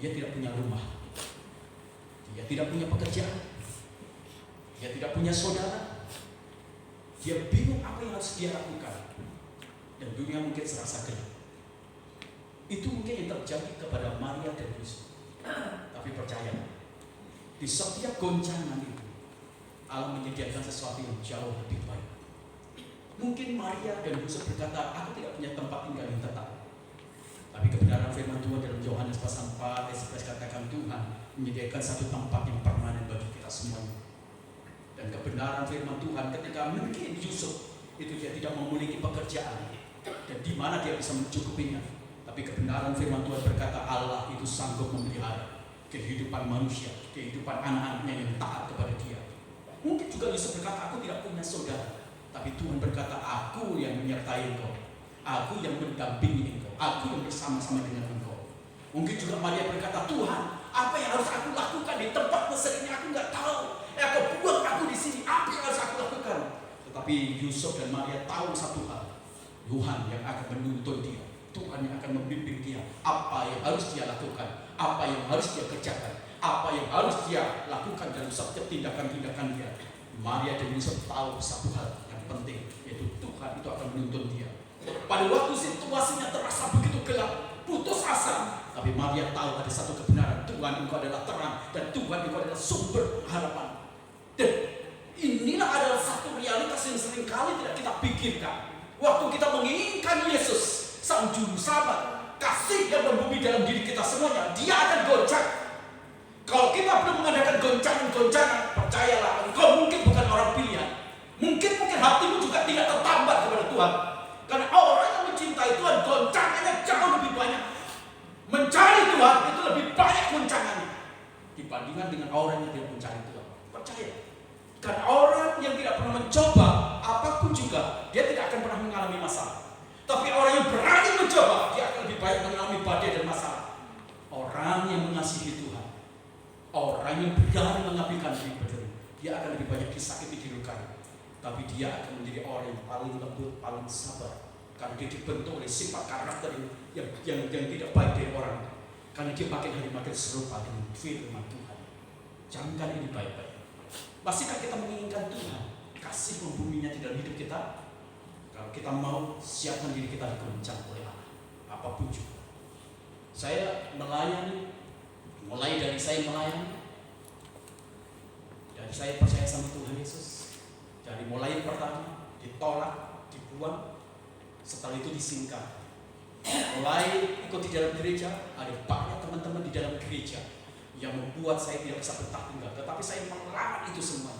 dia tidak punya rumah, dia tidak punya pekerjaan, dia tidak punya saudara, dia bingung apa yang harus dia lakukan, dan dunia mungkin serasa gelap. Itu mungkin yang terjadi kepada Maria dan Yusuf. Tapi percaya, di setiap goncangan itu Allah menyediakan sesuatu yang jauh lebih baik. Mungkin Maria dan Yusuf berkata, aku tidak punya tempat tinggal yang tetap. Tapi kebenaran firman Tuhan dalam Yohanes pasal 4 ayat 11 katakan Tuhan menyediakan satu tempat yang permanen bagi kita semuanya. Dan Dan kebenaran firman Tuhan ketika mungkin Yusuf itu dia tidak memiliki pekerjaan dan di mana dia bisa mencukupinya. Tapi kebenaran firman Tuhan berkata Allah itu sanggup memelihara kehidupan manusia, kehidupan anak-anaknya yang taat kepada dia. Mungkin juga Yusuf berkata, aku tidak punya saudara. Tapi Tuhan berkata, aku yang menyertai engkau, aku yang mendampingi engkau, aku yang bersama-sama dengan engkau. Mungkin juga Maria berkata, Tuhan, apa yang harus aku lakukan di tempat Mesir ini? Aku nggak tahu. Kau buang aku di sini. Apa yang harus aku lakukan? Tetapi Yusuf dan Maria tahu satu hal, Tuhan yang akan menuntun dia, Tuhan yang akan membimbing dia. Apa yang harus dia lakukan, apa yang harus dia kerjakan, apa yang harus dia lakukan dalam setiap tindakan-tindakan dia. Maria dan Yusuf tahu satu hal yang penting, yaitu Tuhan itu akan menuntun dia. Pada waktu situasinya terasa begitu gelap, putus asa, tapi Maria tahu ada satu kebenaran, Tuhan engkau adalah terang dan Tuhan engkau adalah sumber harapan. Dan inilah adalah satu realitas yang seringkali tidak kita pikirkan. Waktu kita menginginkan Yesus, Sang Juru Selamat, kasih yang membumi dalam diri kita semuanya, dia akan goncang. Kalau kita belum mengadakan goncangan-goncangan, percayalah, engkau mungkin bukan orang pilihan. Mungkin hatimu juga tidak tertambat kepada Tuhan. Karena orang yang mencintai Tuhan, goncangannya jauh lebih banyak. Mencari Tuhan itu lebih banyak goncangannya dibandingkan dengan orang yang tidak mencari Tuhan. Percaya. Karena orang yang tidak pernah mencoba apapun juga, dia tidak akan pernah mengalami masalah. Tapi orang yang berani mencoba, dia akan lebih banyak mengalami badai dan masalah. Orang yang mengasihi Tuhan, orang yang berani mengabdikan diri pada dia akan lebih banyak disakiti, dilukai. Tapi dia akan menjadi orang yang paling lembut, paling sabar. Karena dia dibentuk oleh sifat karakter yang tidak baik dari orang. Karena dia makin hari makin serupa dengan firman Tuhan. Camkan ini baik-baik. Masihkah kita menginginkan Tuhan kasih membuminya di dalam hidup kita? Kalau kita mau siapkan diri kita digoncang oleh Allah, apapun juga. Saya melayani, mulai dari saya melayani, dari saya percaya sama Tuhan Yesus, dari mulai pertama ditolak, dibuang, setelah itu disingkat. Mulai ikut di dalam gereja, ada banyak teman-teman di dalam gereja yang membuat saya tidak bisa betah tinggal, tetapi saya melawan itu semua.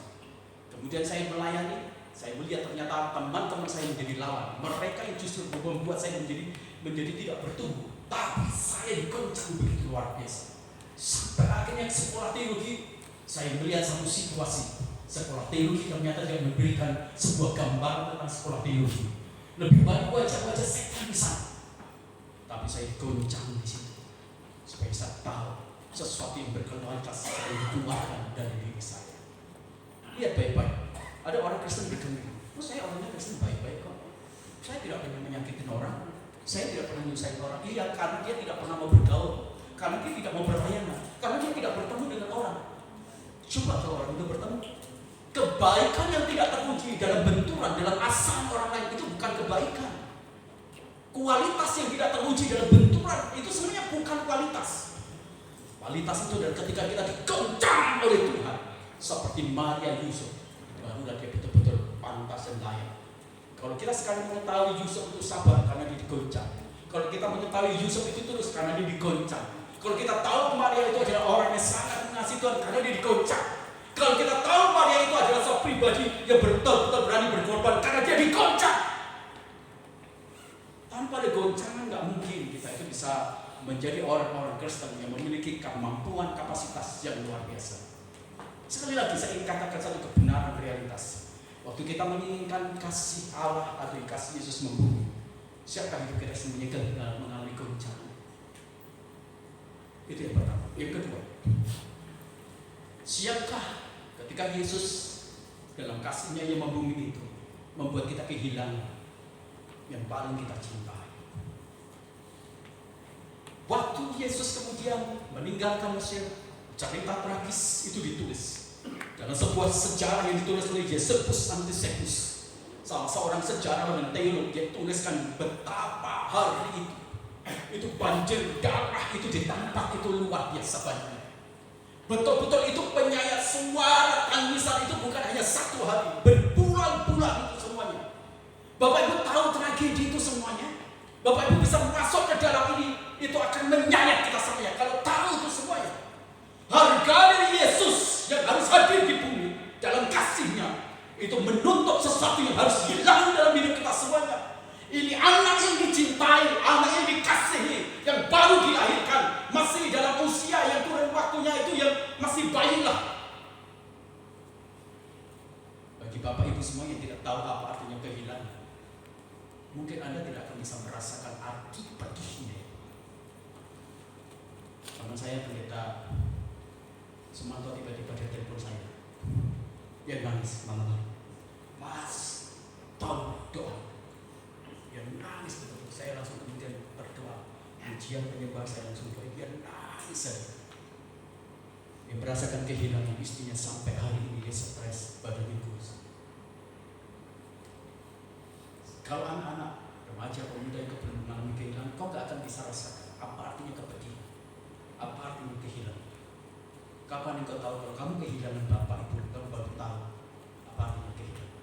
Kemudian saya melayani, saya melihat ternyata teman-teman saya menjadi lawan. Mereka yang justru membuat saya menjadi tidak bertumbuh. Tapi saya digoncang begitu luar biasa. Sampai akhirnya sekolah teologi, saya melihat satu situasi. Sekolah teologi ternyata dia memberikan sebuah gambaran tentang sekolah teologi. Lebih banyak wajah-wajah setan di sana. Tapi saya digoncang di situ. Supaya saya tahu sesuatu yang berkualitas saya dikeluarkan dari diri saya. Lihat baik-baik. Ada orang Kristen bergembira. Oh, saya orangnya Kristen baik-baik kok. Saya tidak pernah menyakitin orang. Saya tidak pernah menyusahkan orang. Iya, karena dia tidak pernah mau bergaul. Karena dia tidak mau berlayanan. Karena dia tidak bertemu dengan orang. Coba kalau orang itu bertemu. Kebaikan yang tidak teruji dalam benturan, dalam asal orang lain itu bukan kebaikan. Kualitas yang tidak teruji dalam benturan itu sebenarnya bukan kualitas. Kualitas itu adalah ketika kita digoncang oleh Tuhan, seperti Maria Yusuf, barulah dia betul-betul pantas dan layak. Kalau kita sekali mengetahui Yusuf itu sabar karena dia digoncang. Kalau kita mengetahui Yusuf itu terus karena dia digoncang. Kalau kita tahu Maria itu adalah orang yang sangat mengasihi Tuhan karena dia digoncang. Kalau kita tahu Maria itu adalah seorang pribadi yang betul-betul berani berkorban karena dia digoncang. Tanpa ada goncangan nggak mungkin kita itu bisa menjadi orang-orang Kristen yang memiliki kemampuan kapasitas yang luar biasa. Sekali lagi saya ingin katakan satu kebenaran realitas. Waktu kita menginginkan kasih Allah atau kasih Yesus membumi, siapkah hidup kita sembunyikan dalam mengalami goncangan? Itu yang pertama. Yang kedua, siapkah ketika Yesus dalam kasihnya yang membumi itu membuat kita kehilangan yang paling kita cintai? Waktu Yesus kemudian meninggalkan Mesir, cerita tragis itu ditulis dalam sebuah sejarah yang ditulis oleh Josephus Antisephus, salah seorang sejarawan dan teolog. Dia tuliskan betapa hari itu banjir darah itu ditampak itu luar biasa banyak. Betul-betul itu penyayat suara tangisan itu bukan hanya satu hari, berbulan-bulan itu semuanya. Bapak Ibu tahu tragedi itu semuanya. Bapak Ibu bisa masuk ke dalam ini, itu akan menyayat kita semuanya. Kalau tahu itu semuanya, harga dari Yesus yang harus hadir di bumi dalam kasihnya mungkin Anda tidak akan bisa merasakan arti perginya. Teman saya pendeta Sumanto tiba-tiba dia telepon saya. Dia nangis malam-malam. Mas, tolong doa. Dia nangis betul-betul. Saya langsung kemudian berdoa. Ujian penyembah saya langsung doa. Dia nangis saya. Dia merasakan kehilangan istrinya sampai hari ini dia stres, badannya kurus. Kalau anak-anak remaja pemuda yang belum mengalami kehilangan, kau gak akan bisa rasakan apa artinya kepedihan, apa artinya kehilangan. Kapan engkau tahu kalau kamu kehilangan bapak ibu, kamu baru tahu apa artinya kehilangan.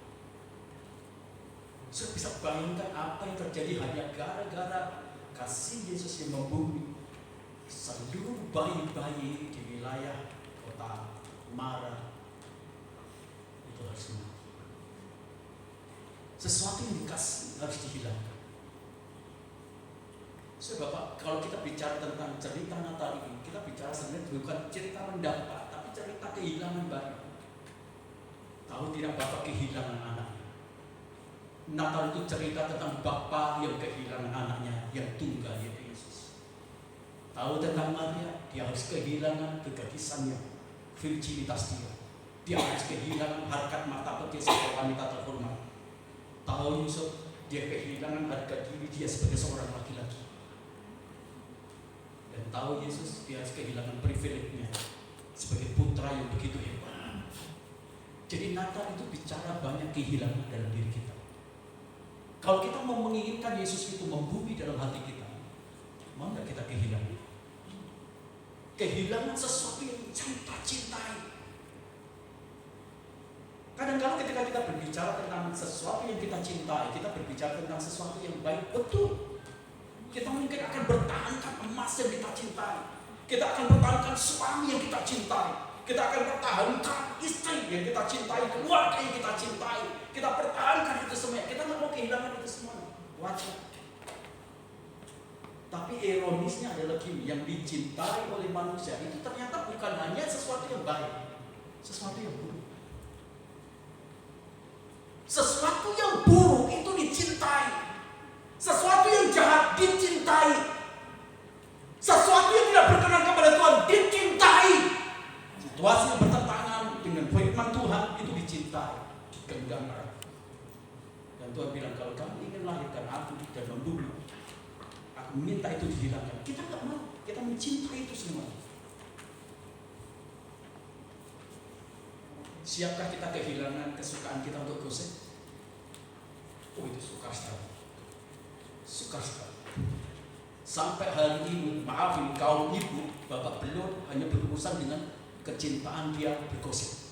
Saya bisa bayangkan apa yang terjadi hanya gara-gara kasih Yesus yang membumi seluruh bayi-bayi di wilayah kota Mara itu harus mati. Sesuatu yang dikasih harus dihilangkan. So, Bapak, kalau kita bicara tentang cerita Natal ini, kita bicara sebenarnya bukan cerita mendapat, tapi cerita kehilangan bayi. Tahu tidak Bapak kehilangan anaknya? Natal itu cerita tentang Bapa yang kehilangan anaknya yang tunggal, yaitu Yesus. Tahu tentang Maria, dia harus kehilangan kegadisannya, virginitas dia. Dia harus kehilangan harkat martabat dia sebagai wanita terhormat. Tahu Yusuf, dia kehilangan harga diri dia sebagai seorang laki-laki. Dan tahu Yesus, dia harus kehilangan privilege-nya sebagai putra yang begitu hebat. Jadi Natal itu bicara banyak kehilangan dalam diri kita. Kalau kita mau menginginkan Yesus itu membumi dalam hati kita, mau nggak kita kehilangan? Kehilangan sesuatu yang kita cintai. Kadang-kadang ketika kita berbicara tentang sesuatu yang kita cintai, kita berbicara tentang sesuatu yang baik, betul. Kita mungkin akan bertahankan emas yang kita cintai. Kita akan bertahankan suami yang kita cintai. Kita akan pertahankan istri yang kita cintai, keluarga yang kita cintai. Kita pertahankan itu semua. Kita nggak mau kehilangan itu semua. Wajar. Tapi ironisnya adalah gini, yang dicintai oleh manusia itu ternyata bukan hanya sesuatu yang baik, sesuatu yang buruk. Sesuatu yang buruk itu dicintai. Sesuatu yang jahat dicintai. Sesuatu yang tidak berkenan kepada Tuhan dicintai. Situasi yang bertentangan dengan firman Tuhan itu dicintai, digenggam erat. Dan Tuhan bilang, kalau kamu ingin lahirkan aku dan membunuh, aku minta itu dihilangkan. Kita nggak mau, kita mencintai itu semua. Siapkah kita kehilangan kesukaan kita untuk gosip? Oh, itu sukar sekali. Sukar sekali. Sampai hari ini, maafin kaum ibu, bapak belum hanya berurusan dengan kecintaan dia bergosip.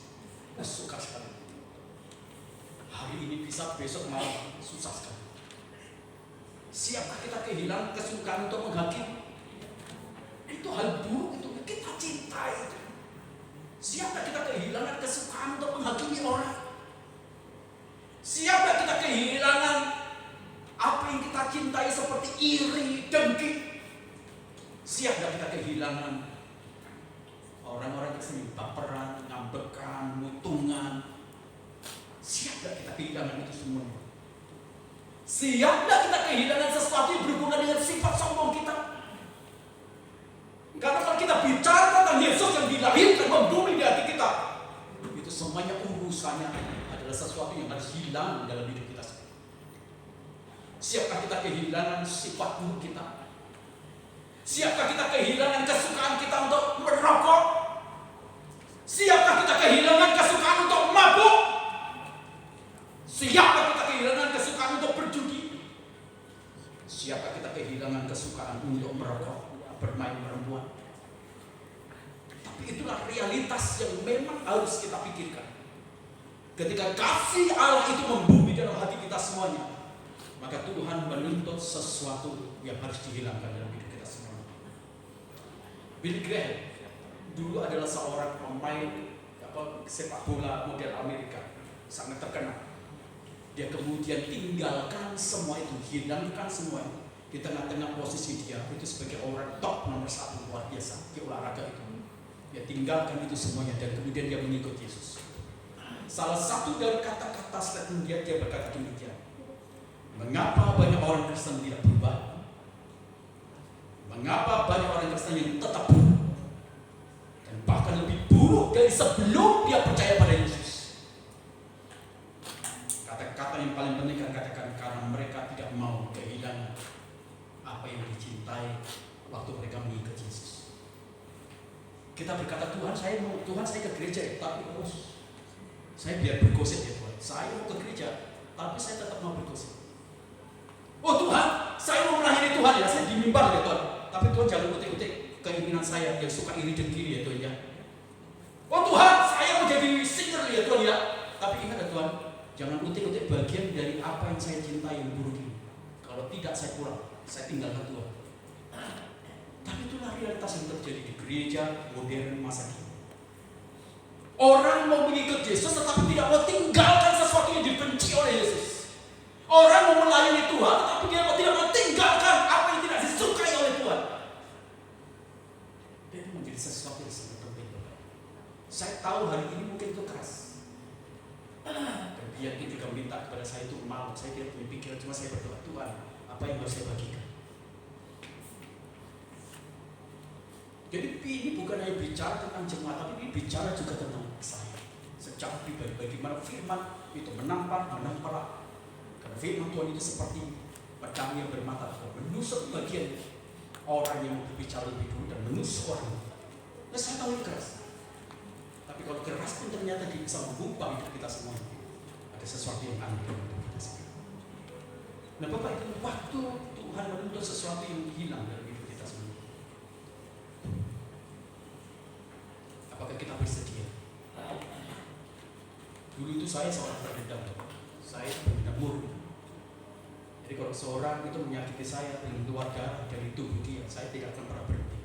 Sukar sekali. Hari ini bisa, besok malam, susah sekali. Siapkah kita kehilangan kesukaan untuk menghakimi? Itu hal buruk, itu kita cintai itu. Siapkah kita kehilangan kesukaan untuk menghakimi orang? Siapkah kita kehilangan apa yang kita cintai seperti iri, dengki? Siapkah kita kehilangan orang-orang yang sering baperan, ngambekan, mutungan? Siapkah kita kehilangan itu semua? Siapkah kita kehilangan sesuatu yang berhubungan dengan sifat sombong kita? Karena kalau kita bicara tentang Yesus yang dilahirkan membumi di hati kita, itu semuanya urusannya adalah sesuatu yang harus hilang dalam hidup kita. Siapkah kita kehilangan sifat buruk kita? Siapkah kita kehilangan kesukaan kita untuk merokok? Siapkah kita kehilangan kesukaan untuk mabuk? Siapkah kita kehilangan kesukaan untuk berjudi? Siapkah kita kehilangan kesukaan untuk merokok, bermain perempuan? Tapi itulah realitas yang memang harus kita pikirkan. Ketika kasih Allah itu membumi dalam hati kita semuanya, maka Tuhan menuntut sesuatu yang harus dihilangkan dalam hidup kita semua. Billy Graham dulu adalah seorang pemain sepak bola model Amerika, sangat terkenal. Dia kemudian tinggalkan semua itu, hilangkan semua itu. Di tengah-tengah posisi dia itu sebagai orang top nomor 1 luar biasa di olahraga itu. Dia tinggalkan itu semuanya dan kemudian dia mengikut Yesus. Salah satu dari kata-kata statement dia berkata demikian, Mengapa banyak orang Kristen tidak berubah? Mengapa banyak orang Kristen yang tetap buruk? Dan bahkan lebih buruk dari sebelum dia percaya pada Yesus. Kata-kata yang paling penting kan katakan karena mereka tidak mau kehilangan apa yang dicintai waktu mereka mengikut Yesus. Kita berkata, Tuhan saya ke gereja, tapi saya biar bergosip ya Tuhan. Saya mau ke gereja, tapi saya tetap mau bergosip. Oh Tuhan, saya mau melayani Tuhan ya, saya di mimbar ya Tuhan. Tapi Tuhan jangan utik-utik keinginan saya yang suka iri dan kiri ya Tuhan ya. Oh Tuhan, saya mau jadi singer ya Tuhan ya. Tapi ingat ya Tuhan, jangan utik-utik bagian dari apa yang saya cintai yang buruk ini. Kalau tidak saya pulang, saya tinggalkan Tuhan. Tapi itulah realitas yang terjadi di gereja modern masa kini. Orang mau mengikut Yesus tetapi tidak mau tinggalkan sesuatu yang dibenci oleh Yesus. Orang mau melayani Tuhan tetapi dia tidak mau tinggalkan apa yang tidak disukai oleh Tuhan. Dan itu menjadi sesuatu yang sangat penting. Saya tahu hari ini mungkin itu keras. Dan dia juga minta kepada saya itu malu. Saya tidak punya pikiran, cuma saya berdoa, Tuhan, apa yang harus saya bagikan? Jadi ini bukan hanya bicara tentang jemaat, tapi ini bicara juga tentang saya secara pribadi. Bagaimana firman itu menampak. Karena firman Tuhan itu seperti pedang yang bermata dua, menusuk bagian orang yang berbicara lebih dulu dan menusuk orang. Nah, saya tahu ini keras. Tapi kalau keras pun ternyata dia bisa mengubah hidup kita semua. Ada sesuatu yang aneh dalam hidup kita semua. Nah, Bapak, itu waktu Tuhan menuntut sesuatu yang hilang dalam hidup kita semua. Apakah kita bersedia? Dulu itu saya seorang pendendam. Saya pendendam murni. Jadi kalau seorang itu menyakiti saya dengan keluarga dari tubuh dia, saya tidak akan pernah berhenti.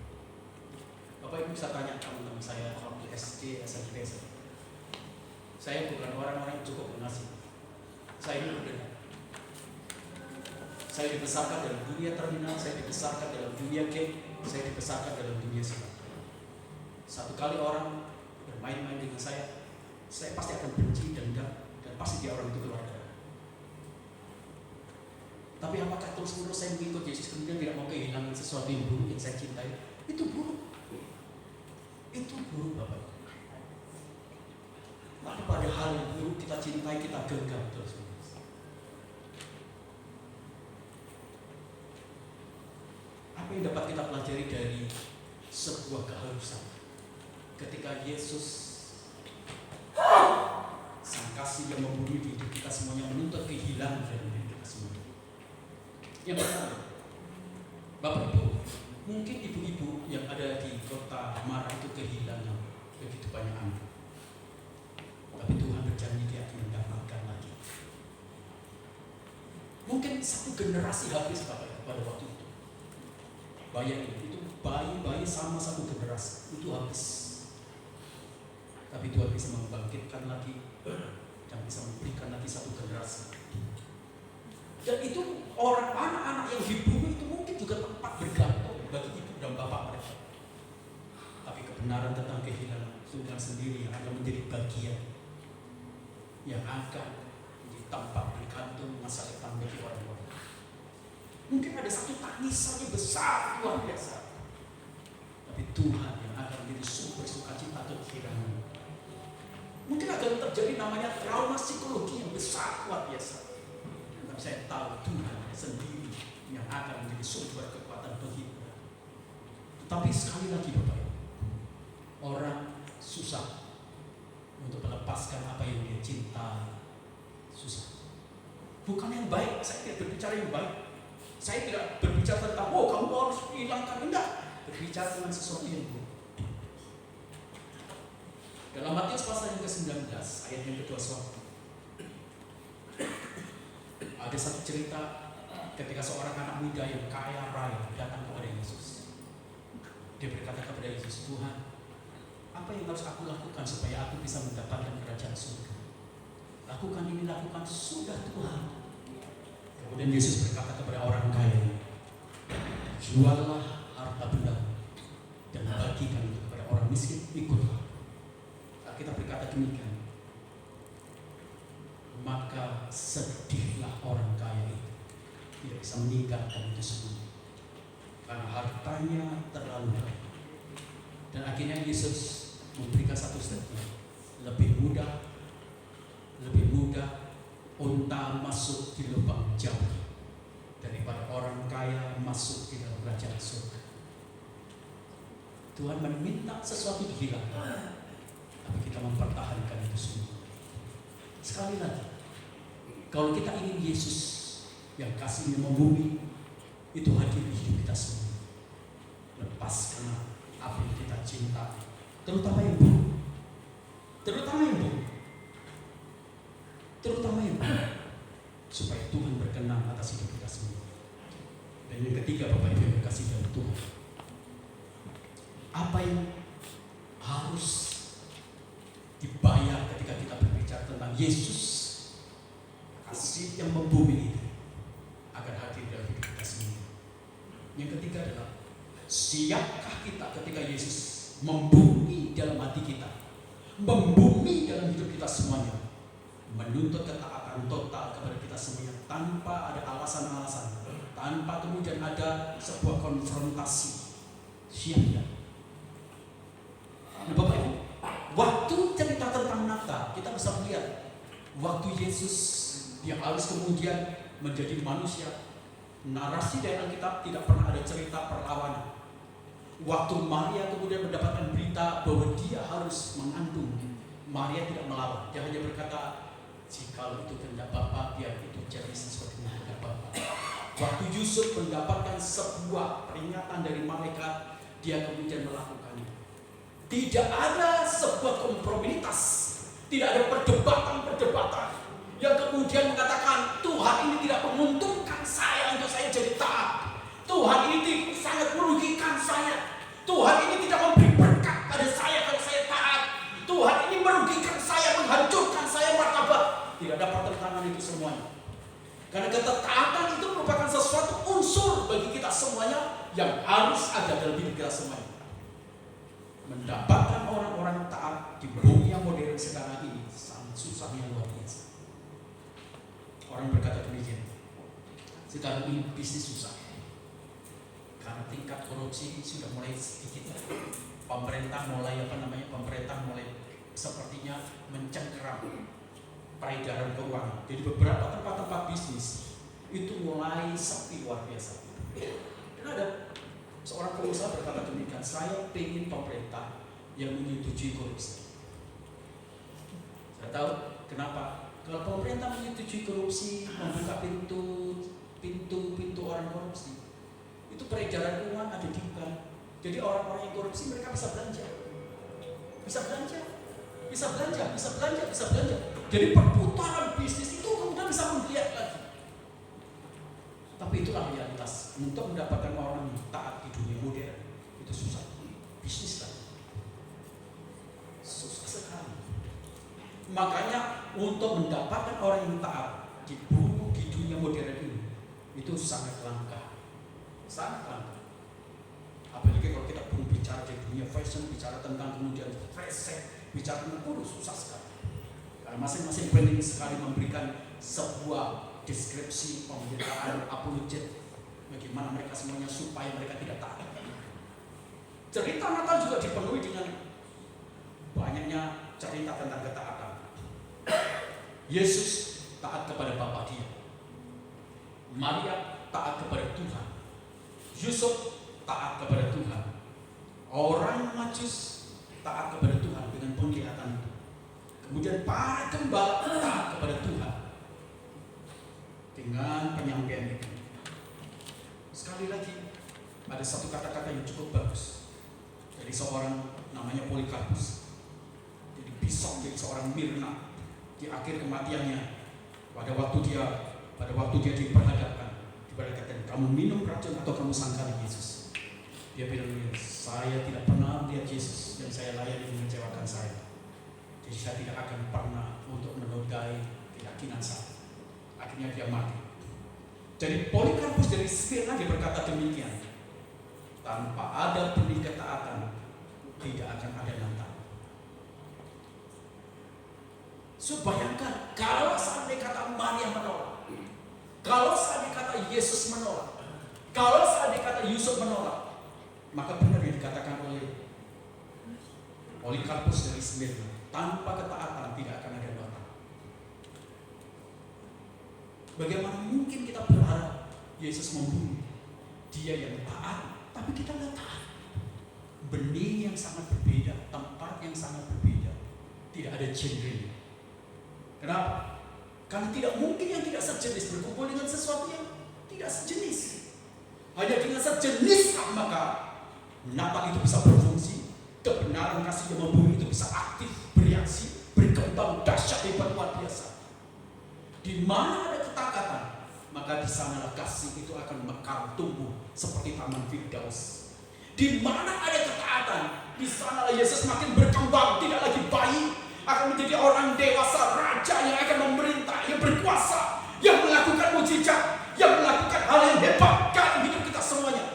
Bapak Ibu bisa tanya teman-teman saya waktu SD, SMP. Saya bukan orang-orang yang cukup mengasihi. Saya ini pendendam. Saya dibesarkan dalam dunia terminal, saya dibesarkan dalam dunia game, saya dibesarkan dalam dunia silat. Satu kali orang bermain-main dengan saya pasti akan benci, dendam, dan pasti dia orang itu keluar darah. Tapi apakah terus-menerus saya mengikut Yesus kemudian tidak mau kehilangan sesuatu yang buruk yang saya cintai? Itu buruk. Itu buruk, Bapak. Maka pada hal yang buruk kita cintai, kita genggam terus-menerus. Apa yang dapat kita pelajari dari sebuah keharusan? Ketika Yesus sang kasih yang membunuh di hidup kita semuanya menuntut kehilangan dari hidup kita semua. Yang pertama, Bapak Ibu, mungkin ibu-ibu yang ada di kota Mara itu kehilangan begitu banyak anak. Tapi Tuhan berjanji dia akan mendapatkan lagi. Mungkin satu generasi habis Bapak Ibu pada waktu itu. Bayangin, itu bayi-bayi sama satu generasi itu habis. Tapi Tuhan bisa membangkitkan lagi dan bisa memberikan lagi satu generasi. Dan itu orang anak-anak yang dibunuh itu mungkin juga tempat bergantung bagi ibu dan bapak mereka. Tapi kebenaran tentang kehilangan Tuhan sendiri yang akan menjadi bagian yang akan menjadi tempat bergantung masa depan bagi orang-orang. Mungkin ada satu tangisan yang besar luar biasa. Tapi Tuhan yang akan menjadi sumber sukacita atau kehilangan. Mungkin akan terjadi namanya trauma psikologi yang besar luar biasa. Tapi saya tahu Tuhan sendiri yang akan menjadi sumber kekuatan bagi kita. Tetapi sekali lagi Bapak, orang susah untuk melepaskan apa yang dia cinta. Susah. Bukan yang baik, saya tidak berbicara yang baik. Saya tidak berbicara tentang, oh kamu harus hilangkan. Enggak. Berbicara tentang sesuatu yang buruk. Dalam Matius pasal yang ke-19, ayat yang ke-21, ada satu cerita ketika seorang anak muda yang kaya raya datang kepada Yesus. Dia berkata kepada Yesus, Tuhan, apa yang harus aku lakukan supaya aku bisa mendapatkan kerajaan surga? Lakukan ini, lakukan, sudah Tuhan. Kemudian Yesus berkata kepada orang kaya, juallah harta benda dan bagikan itu kepada orang miskin, ikutlah. Kita berkata demikian, maka sedihlah orang kaya itu tidak bisa meninggalkan itu semua. Karena hartanya terlalu banyak. Dan akhirnya Yesus memberikan satu statement. Lebih mudah unta masuk di lubang jauh daripada orang kaya masuk di dalam kerajaan surga. Tuhan meminta sesuatu dihilangkan, tapi kita mempertahankan itu semua. Sekali lagi, kalau kita ingin Yesus yang kasihnya membumi itu hadir di hidup kita semua, lepaskan apa yang kita cinta, terutama yang buruk, supaya Tuhan berkenan atas hidup kita semua. Dan yang ketiga, Bapak Ibu yang kasih dalam Tuhan, apa yang harus dibayar ketika kita berbicara tentang Yesus kasih yang membumi itu agar hadir dalam hidup kita semua. Yang ketiga adalah, siapkah kita ketika Yesus membumi dalam hati kita, membumi dalam hidup kita semuanya, menuntut ketaatan total kepada kita semuanya tanpa ada alasan-alasan, tanpa kemudian ada sebuah konfrontasi. Siap ya? Nah, Bapak Ibu, waktu cerita tentang Natal, kita bisa melihat waktu Yesus dia harus kemudian menjadi manusia. Narasi dari Alkitab tidak pernah ada cerita perlawanan. Waktu Maria kemudian mendapatkan berita bahwa dia harus mengandung, Maria tidak melawan. Dia hanya berkata, jika itu kehendak Bapa, biar itu jadi sesuatu yang kehendak Bapa. Waktu Yusuf mendapatkan sebuah peringatan dari malaikat, dia kemudian melakukannya. Tidak ada sebuah kompromitas, tidak ada perdebatan yang kemudian mengatakan Tuhan ini tidak menguntungkan saya untuk saya jadi taat. Tuhan ini sangat merugikan saya. Tuhan ini tidak memberi berkat pada saya kalau saya taat. Tuhan ini merugikan saya, menghancurkan saya martabat. Tidak ada pertentangan itu semuanya. Karena ketaatan itu merupakan sesuatu unsur bagi kita semuanya yang harus ada dalam hidup kita semuanya. Mendapatkan orang-orang taat di bumi yang modern sekarang ini sangat susahnya luar biasa. Orang berkata demikian, sekarang ini bisnis susah karena tingkat korupsi sudah mulai sedikit. Pemerintah mulai sepertinya mencengkeram peredaran keuangan. Jadi beberapa tempat-tempat bisnis itu mulai sepi luar biasa. Dan ada seorang pengusaha berkata demikian, saya ingin pemerintah yang menyetujui korupsi. Saya tahu kenapa. Kalau pemerintah menyetujui korupsi, membuka pintu orang korupsi, itu peredaran uang ada di bank. Jadi orang-orang yang korupsi mereka bisa belanja. Jadi perputaran bisnis itu kemudian bisa menggeliat lagi. Tapi itulah realitas. Untuk mendapatkan orang yang taat di dunia modern itu susah. Bisnis lagi susah sekali. Makanya untuk mendapatkan orang yang taat di dunia modern ini itu sangat langka. Apalagi kalau kita pun bicara di dunia fashion, bicara tentang kemudian fashion, bicara tentang susah sekali. Karena masing-masing brand ini sekali memberikan sebuah deskripsi pemberitaan apologet bagaimana mereka semuanya supaya mereka tidak taat. Cerita Natal juga dipenuhi dengan banyaknya cerita tentang ketaatan. Yesus taat kepada Bapa dia, Maria taat kepada Tuhan, Yusuf taat kepada Tuhan, orang Majus taat kepada Tuhan dengan penglihatan itu. Kemudian para gembala taat kepada Tuhan dengan penyampaian itu. Sekali lagi ada satu kata-kata yang cukup bagus dari seorang namanya Polikarpus. Jadi Bishop dari seorang Mirna di akhir kematiannya, pada waktu dia diperhadapkan, diperhadapkan, kamu minum racun atau kamu sangkali Yesus? Dia bilang, saya tidak pernah melihat Yesus yang saya layani mengecewakan saya. Jadi saya tidak akan pernah untuk menodai keyakinan saya. Akhirnya dia mati. Jadi Polikarpus dari Smyrna dia berkata demikian, tanpa ada benih ketaatan tidak akan ada Natal. So bayangkan kalau seandainya kata Maria menolak, kalau seandainya kata kata Yesus menolak, kalau seandainya kata Yusuf menolak, maka benar yang dikatakan oleh Polikarpus dari Smyrna, tanpa ketaatan tidak akan ada nota. Bagaimana mungkin kita berharap Yesus membunuh dia yang taat, tapi kita nggak taat. Benih yang sangat berbeda, tempat yang sangat berbeda, tidak ada genre. Kenapa? Karena tidak mungkin yang tidak sejenis berkumpul dengan sesuatu yang tidak sejenis. Hanya dengan sejenis maka Natal itu bisa berfungsi, kebenaran kasih yang membumi itu bisa aktif, bereaksi, berkembang dahsyat hebat luar biasa. Di mana ada ketaatan, maka di sanalah kasih itu akan mekar tumbuh seperti taman Firdaus. Di mana ada ketaatan, di sanalah Yesus makin berkembang, tidak lagi bayi, akan menjadi orang dewasa, raja yang akan memerintah, yang berkuasa, yang melakukan mujizat, yang melakukan hal yang hebat dalam hidup kita semuanya.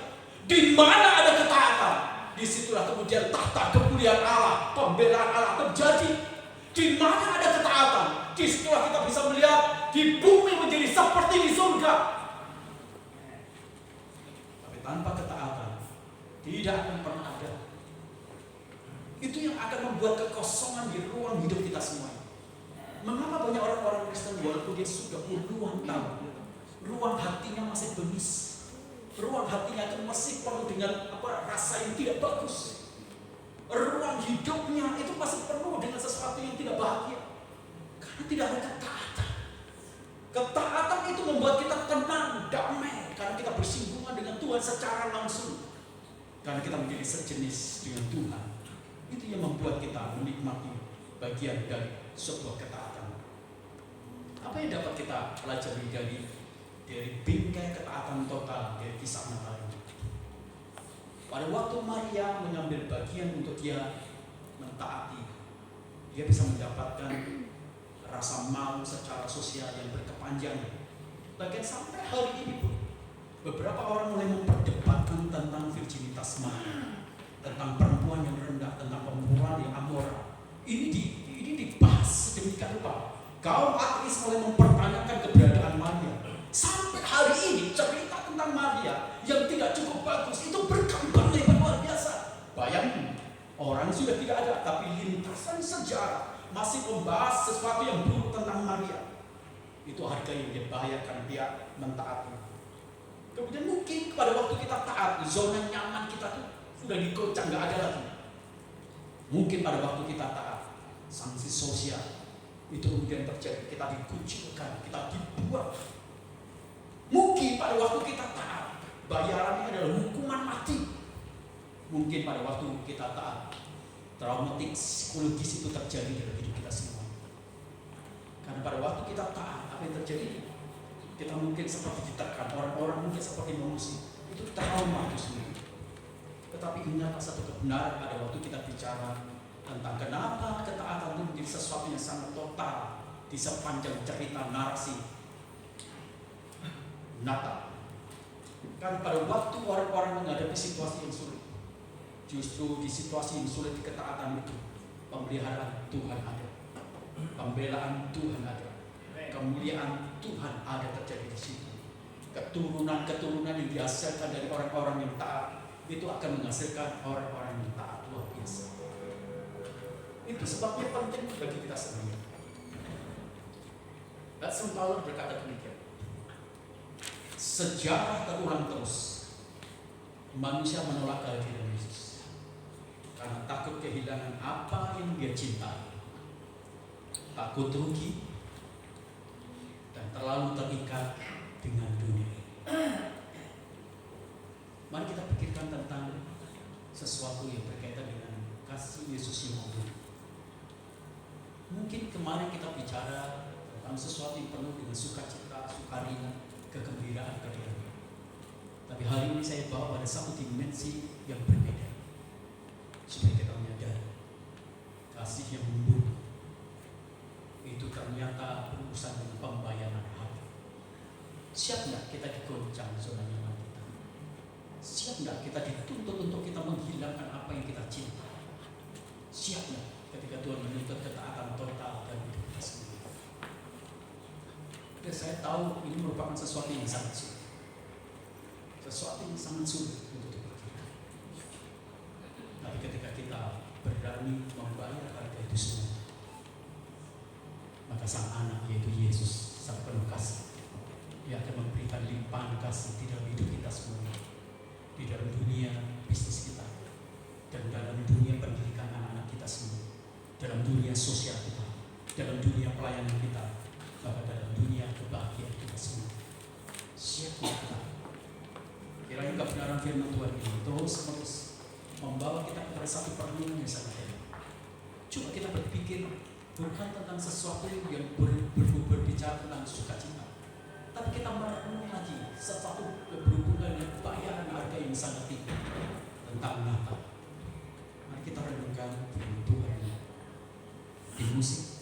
Di mana ada ketaatan, disitulah kemudian tahta kemuliaan Allah, pembelaan Allah terjadi. Di mana ada ketaatan, disitulah kita bisa melihat di bumi menjadi seperti di surga. Tapi tanpa ketaatan tidak akan pernah ada. Itu yang akan membuat kekosongan di ruang hidup kita semuanya. Mengapa banyak orang-orang Kristen walaupun dia sudah puluhan tahun, ruang hatinya masih bengis, ruang hatinya itu masih penuh dengan rasa yang tidak bagus, ruang hidupnya itu masih penuh dengan sesuatu yang tidak bahagia, karena tidak ada ketaatan. Ketaatan itu membuat kita tenang, damai, karena kita bersinggungan dengan Tuhan secara langsung, karena kita menjadi sejenis dengan Tuhan. Itu yang membuat kita menikmati bagian dari sebuah ketaatan. Apa yang dapat kita pelajari dari bingkai ketaatan total dari kisah Natal ini? Pada waktu Maria mengambil bagian untuk dia mentaati, dia bisa mendapatkan rasa malu secara sosial yang berkepanjangan. Bahkan sampai hari ini pun beberapa orang mulai memperdebatkan tentang virginitas Maria, tentang perempuan yang rendah, tentang perempuan yang amoral. Ini dibahas sedemikian rupa. Kaum ateis mulai mempertanyakan keberadaan Maria. Sampai hari ini cerita tentang Maria yang tidak cukup bagus itu berkembang lebar luar biasa. Bayangin, orang sudah tidak ada, tapi lintasan sejarah masih membahas sesuatu yang buruk tentang Maria. Itu harga yang dia bayarkan, dia mentaati. Kemudian mungkin pada waktu kita taat, zona nyaman kita tuh sudah dikocang, nggak ada lagi. Mungkin pada waktu kita taat, sanksi sosial itu kemudian terjadi, kita dikucilkan, kita dibuang. Mungkin pada waktu kita taat, bayarannya adalah hukuman mati. Mungkin pada waktu kita taat, traumatik psikologis itu terjadi dalam hidup kita semua. Karena pada waktu kita taat, apa yang terjadi? Kita mungkin seperti ditekan, orang-orang mungkin seperti mengusir. Itu trauma itu sendiri. Tetapi ingatlah satu kebenaran pada waktu kita bicara tentang kenapa ketaatan itu menjadi sesuatu yang sangat total di sepanjang cerita narasi Natal. Karena pada waktu orang-orang menghadapi situasi yang sulit, justru di situasi yang sulit di ketaatan itu, pemeliharaan Tuhan ada, pembelaan Tuhan ada, kemuliaan Tuhan ada terjadi di situ. Keturunan-keturunan yang dihasilkan dari orang-orang yang taat itu akan menghasilkan orang-orang yang taat luar biasa. Itu sebabnya penting bagi kita semua. Rasul Paulus berkata demikian. Sejarah terulang terus. Manusia menolak kehadiran Yesus karena takut kehilangan apa yang dia cintai, takut rugi, dan terlalu terikat dengan dunia. Mari kita pikirkan tentang sesuatu yang berkaitan dengan kasih Yesus yang memberi. Mungkin kemarin kita bicara tentang sesuatu yang penuh dengan sukacita, sukarina, kegembiraan, kedamaian. Tapi hari ini saya bawa pada satu dimensi yang berbeda, supaya kita menyadari kasih yang membunuh itu ternyata berurusan dengan pembayaran hati. Siap nggak kita digoncang zona nyaman kita? Siap nggak kita dituntut untuk kita menghilangkan apa yang kita cinta? Siap nggak ketika Tuhan menuntut ketaatan total dan hidup kita sendiri? Ya, saya tahu ini merupakan sesuatu yang sangat sulit. sesuatu yang sangat sulit untuk diperkirakan. Tapi ketika kita berani membayar harga itu semua, maka sang anak yaitu Yesus sang penuh kasih, dia akan memberikan limpahan kasih di dalam hidup kita semua, di dalam dunia bisnis kita, dan dalam dunia pendidikan anak-anak kita semua, dalam dunia sosial kita, dalam dunia pelayanan kita, bahkan dalam dunia kebahagiaan kita semua. Siapkah kita? Kiranya kebenaran firman Tuhan ini terus membawa kita kepada satu perenungan yang sangat hebat. Coba kita berpikir bukan tentang sesuatu yang berbicara tentang sukacita, tapi kita merenung lagi sesuatu berhubungan dengan bayaran harga yang sangat tinggi tentang Natal. Mari kita renungkan firman Tuhan ini di musik.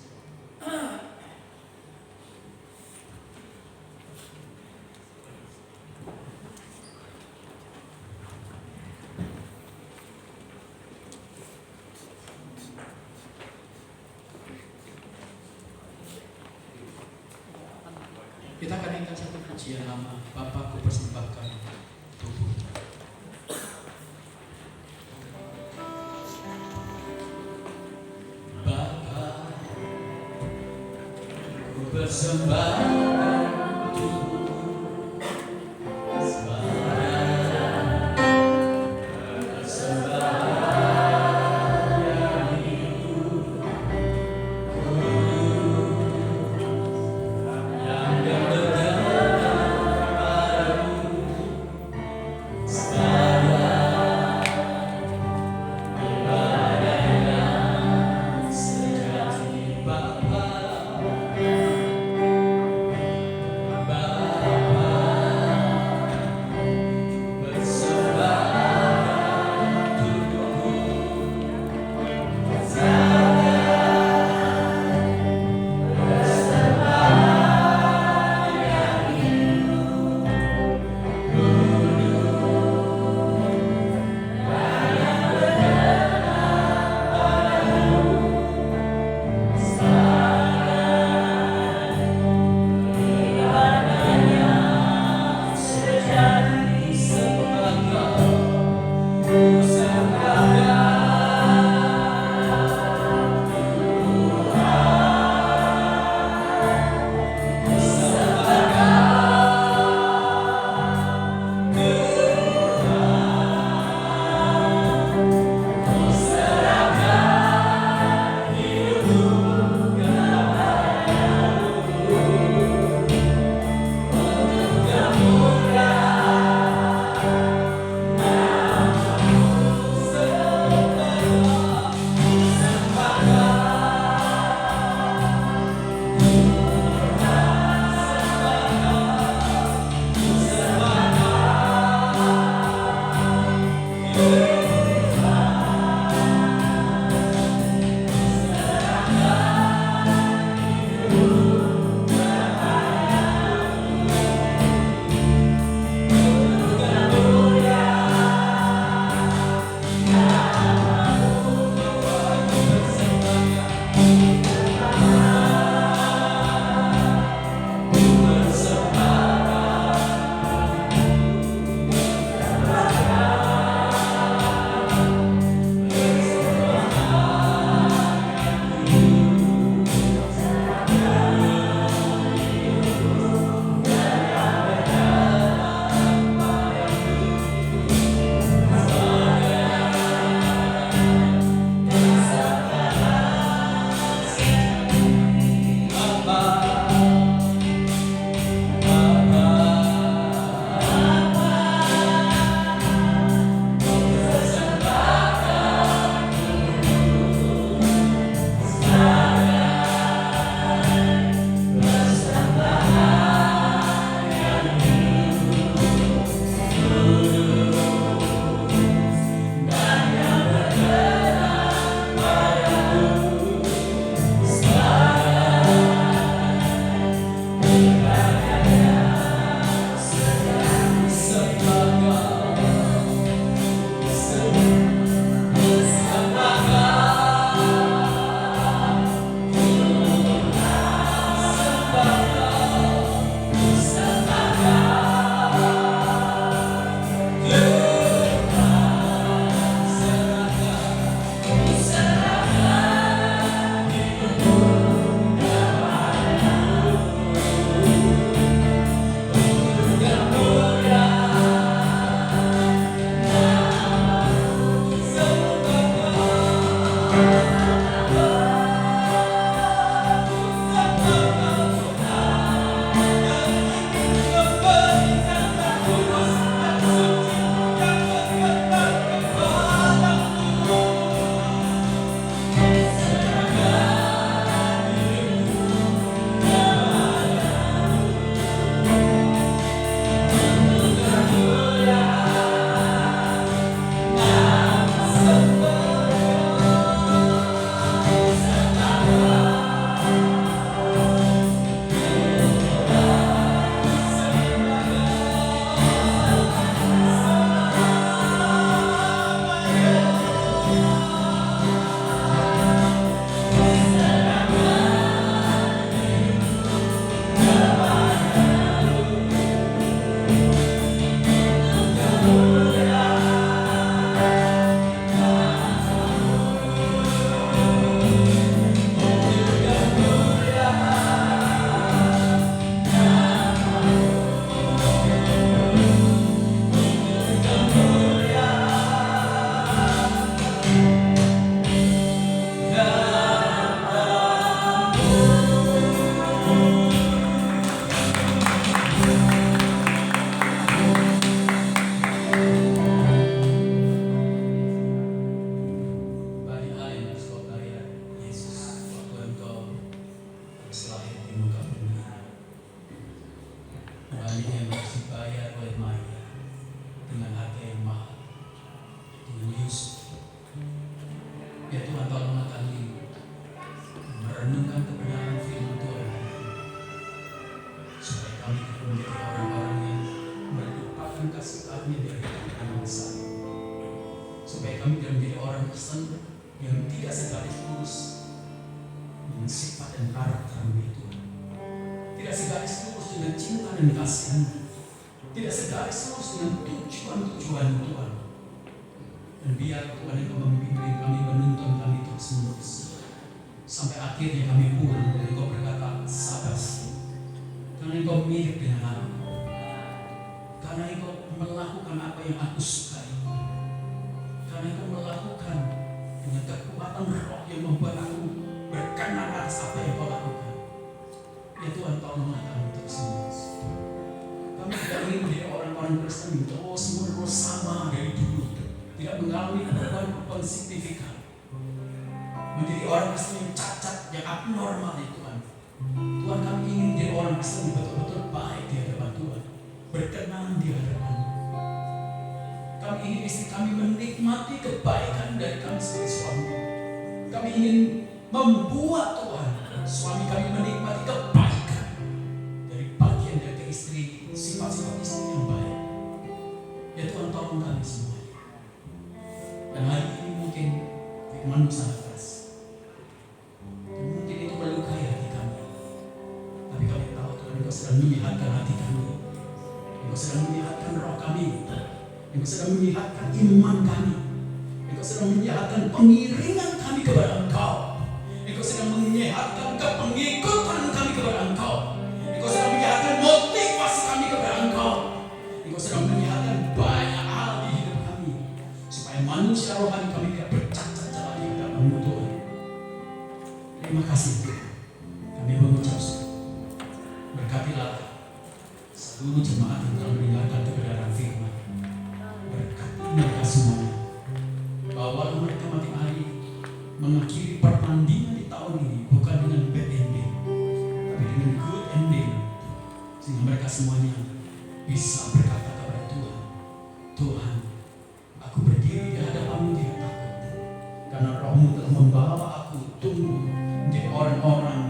Kita akan ingat satu pujian lama, Bapa ku persembahkan tubuh. Bapa ku persembahkan tubuh, dan kasih-Mu. Tidak segaris lurus dengan tujuan-tujuan Tuhan. Dan biar Tuhan yang memimpin kami, menuntun kami terus-menerus. Sampai akhirnya kami pulang dan Engkau berkata, sabar, karena Engkau mirip dengan aku. Karena Engkau melakukan apa yang aku sukai. Karena Engkau melakukan dengan kekuatan roh yang membuat aku berkenan atas apa yang Kau lakukan. Ya Tuhan, tolonglah kami terus-menerus. Kami tidak ingin menjadi orang-orang Kristen yang terus-menerus sama dari dulu. Tidak mengalami perubahan signifikan. Menjadi orang Kristen yang cacat, yang abnormal ya Tuhan. Tuhan, kami ingin menjadi orang Kristen yang betul-betul baik di hadapan Tuhan. Berkenan di hadapan. Kami ingin istri kami menikmati kebaikan dari kami sebagai suami. Kami ingin membuat Tuhan, suami kami menikmati kebaikan dari bagian dari istri, sifat-sifat istri yang baik. Ya Tuhan, tolong kami semua. Dan hari ini mungkin firman-Mu sangat keras. Dan mungkin itu melukai hati kami. Tapi kami tahu Tuhan, Engkau sedang menyehatkan hati kami. Engkau sedang menyehatkan roh kami. Engkau sedang menyehatkan iman kami. Engkau sedang menyehatkan pengiringan kami kepada Engkau. Engkau sedang menyehatkan kepengikutan kami kepada Engkau. Engkau sedang menyehatkan motivasi kami kepada Engkau. Engkau sedang menyehatkan banyak hal di hidup kami. Supaya manusia rohani kami tidak bercacat lagi di hadapan-Mu Tuhan. Terima kasih Tuhan. Kami mengucap syukur. Berkatilah seluruh jemaat yang telah mendengarkan kebenaran firman. Berkati mereka semuanya. Bawa mereka mati-mati mengakhiri pertandingan di tahun ini bukan dengan bad ending, tapi dengan good ending, sehingga mereka semuanya bisa berkata kepada Tuhan, Tuhan, aku berdiri di hadapan-Mu tidak takut, karena Roh-Mu telah membawa aku tumbuh menjadi orang-orang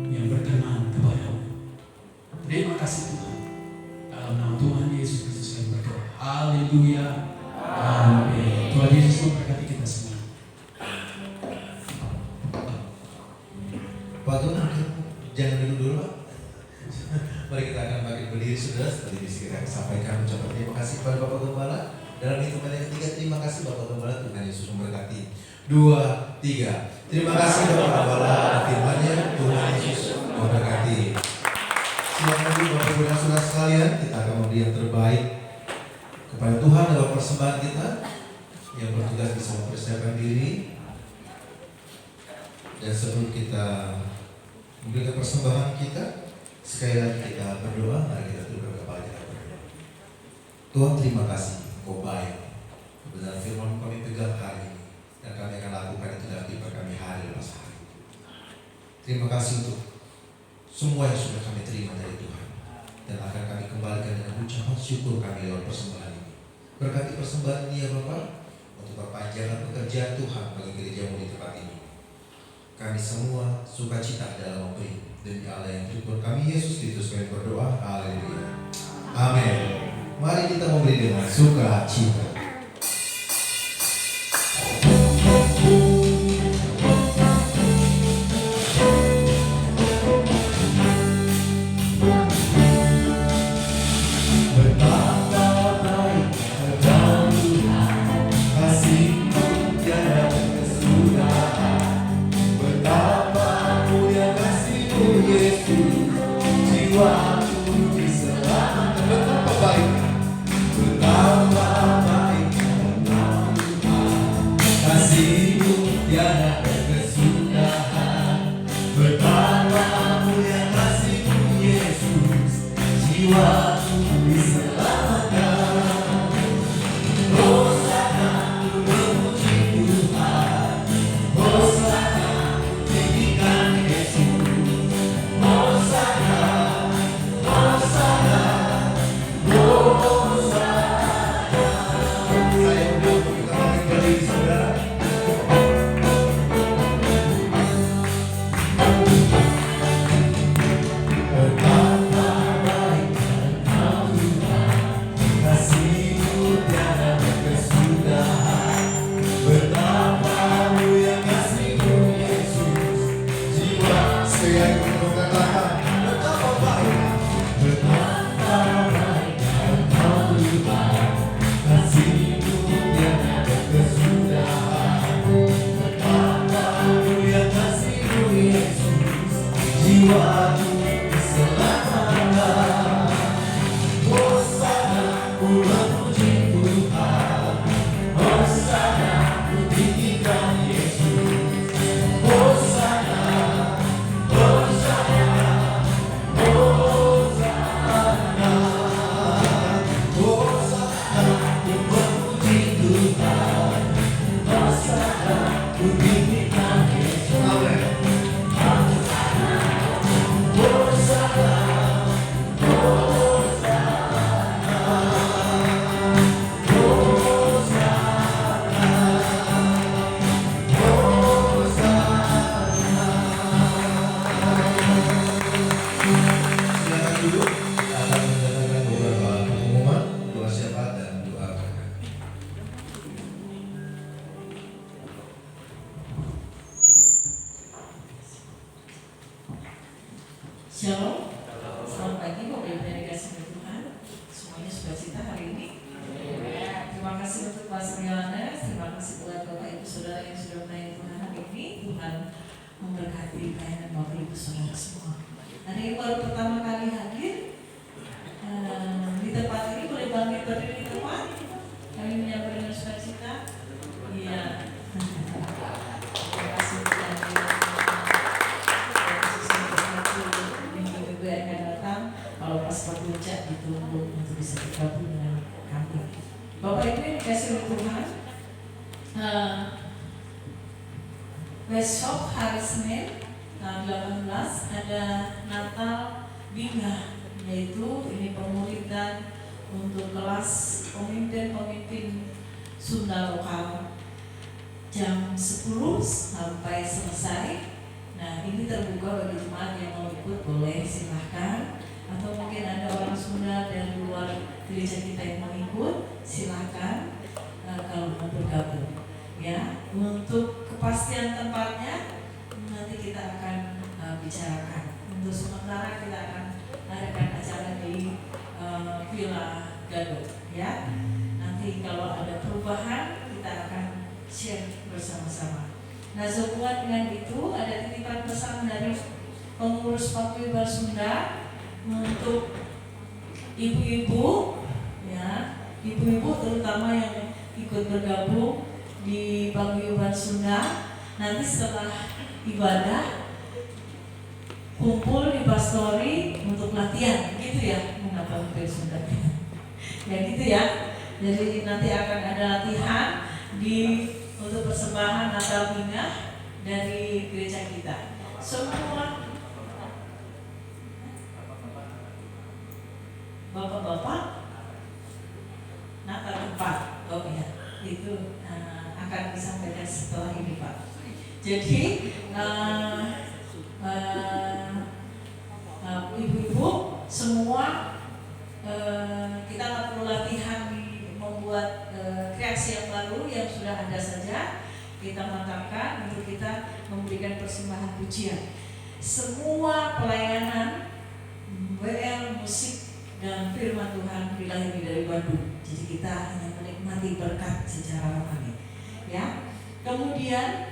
yang berkenan kepada-Mu. Terima kasih Tuhan. Dalam nama Tuhan Yesus Kristus kami berdoa. Haleluya. Amin. Tuhan Yesus memberkati kita semua. Pak Tuhan, jangan duduk dulu Pak. Mari kita akan makin berdiri saudara. Seperti disini sampaikan ucapan terima kasih kepada Bapak Gembala. Dalam hitungan yang ketiga, terima kasih Bapak Gembala. Tuhan Yesus memberkati. 2, 3. Terima kasih Bapak Gembala. Firman-Nya Tuhan Yesus memberkati. Silakan dulu Bapak Ibu dan saudara sekalian, kita akan memberi yang terbaik kepada Tuhan dalam persembahan kita. Yang bertugas bisa mempersiapkan diri. Dan sebelum kita memberikan persembahan kita, sekali lagi kita berdoa. Mari kita tundukkan kepala kita berdoa. Tuhan, terima kasih, Engkau baik. Kebenaran firman kami pegang hari ini, dan kami akan lakukan itu dalam kehidupan kami hari lepas hari. Terima kasih untuk semua yang sudah kami terima dari Tuhan, dan akan kami kembalikan dengan ucapan syukur kami lewat persembahan ini. Berkati persembahan ini ya Bapak, untuk perpanjangan pekerjaan Tuhan bagi gereja-Mu di tempat ini. Kami semua sukacita dalam memberi. Demi Allah yang syukur kami Yesus Kristus kami berdoa. Haleluya. Amin. Mari kita memberi dengan sukacita. Shalom. Selamat pagi Bapak Ibu yang dikasihi Tuhan. Semuanya sukacita hari ini. Terima kasih untuk Pak Yohanes. Terima kasih buat Bapak Ibu Saudara yang sudah melayani Tuhan hari ini. Tuhan memberkati pelayanan Bapak Ibu Saudara semua. Hari ini baru pertama kali hadir di tempat ini. Boleh bangkit berdiri di tempat. Kami menyambut dengan sukacita. Iya. Terima kasih untuk minggu-minggu yang akan datang. Kalau pas puncak ditunggu untuk bisa bergabung dengan kami. Bapak Ibu yang dikasihi oleh Tuhan, besok hari Senin tanggal 18 ada Natal Bingah, yaitu ini pemuridan untuk kelas pemimpin Sunda lokal jam 10 sampai selesai. Nah, ini terbuka bagi jemaat yang mau ikut, boleh silahkan. Atau mungkin ada orang Sunda dari luar gereja kita yang mau ikut, silahkan kalau mau bergabung. Ya, untuk kepastian tempatnya nanti kita akan bicarakan. Untuk sementara kita akan adakan acara di Villa Gadot. Ya, nanti kalau ada perubahan kita akan share bersama-sama. Nah, sehubungan dengan itu ada titipan pesan dari pengurus Paguyuban Sunda untuk ibu-ibu, ya, ibu-ibu terutama yang ikut bergabung di Paguyuban Sunda. Nanti setelah ibadah kumpul di pastori untuk latihan, gitu ya, mengapa Paguyuban Sunda? Ya gitu ya. Jadi nanti akan ada latihan untuk persembahan Natal Bingah dari gereja kita. Semua bapak-bapak Natal 4, oh ya, itu akan disampaikan setelah ini Pak. Jadi ibu-ibu semua kita nggak perlu latihan membuat kreasi yang baru, yang sudah ada saja kita mantapkan untuk kita memberikan persembahan pujian. Semua pelayanan WL musik dan firman Tuhan dilayani dari Bandung. Jadi kita hanya menikmati berkat secara rohani. Ya. Kemudian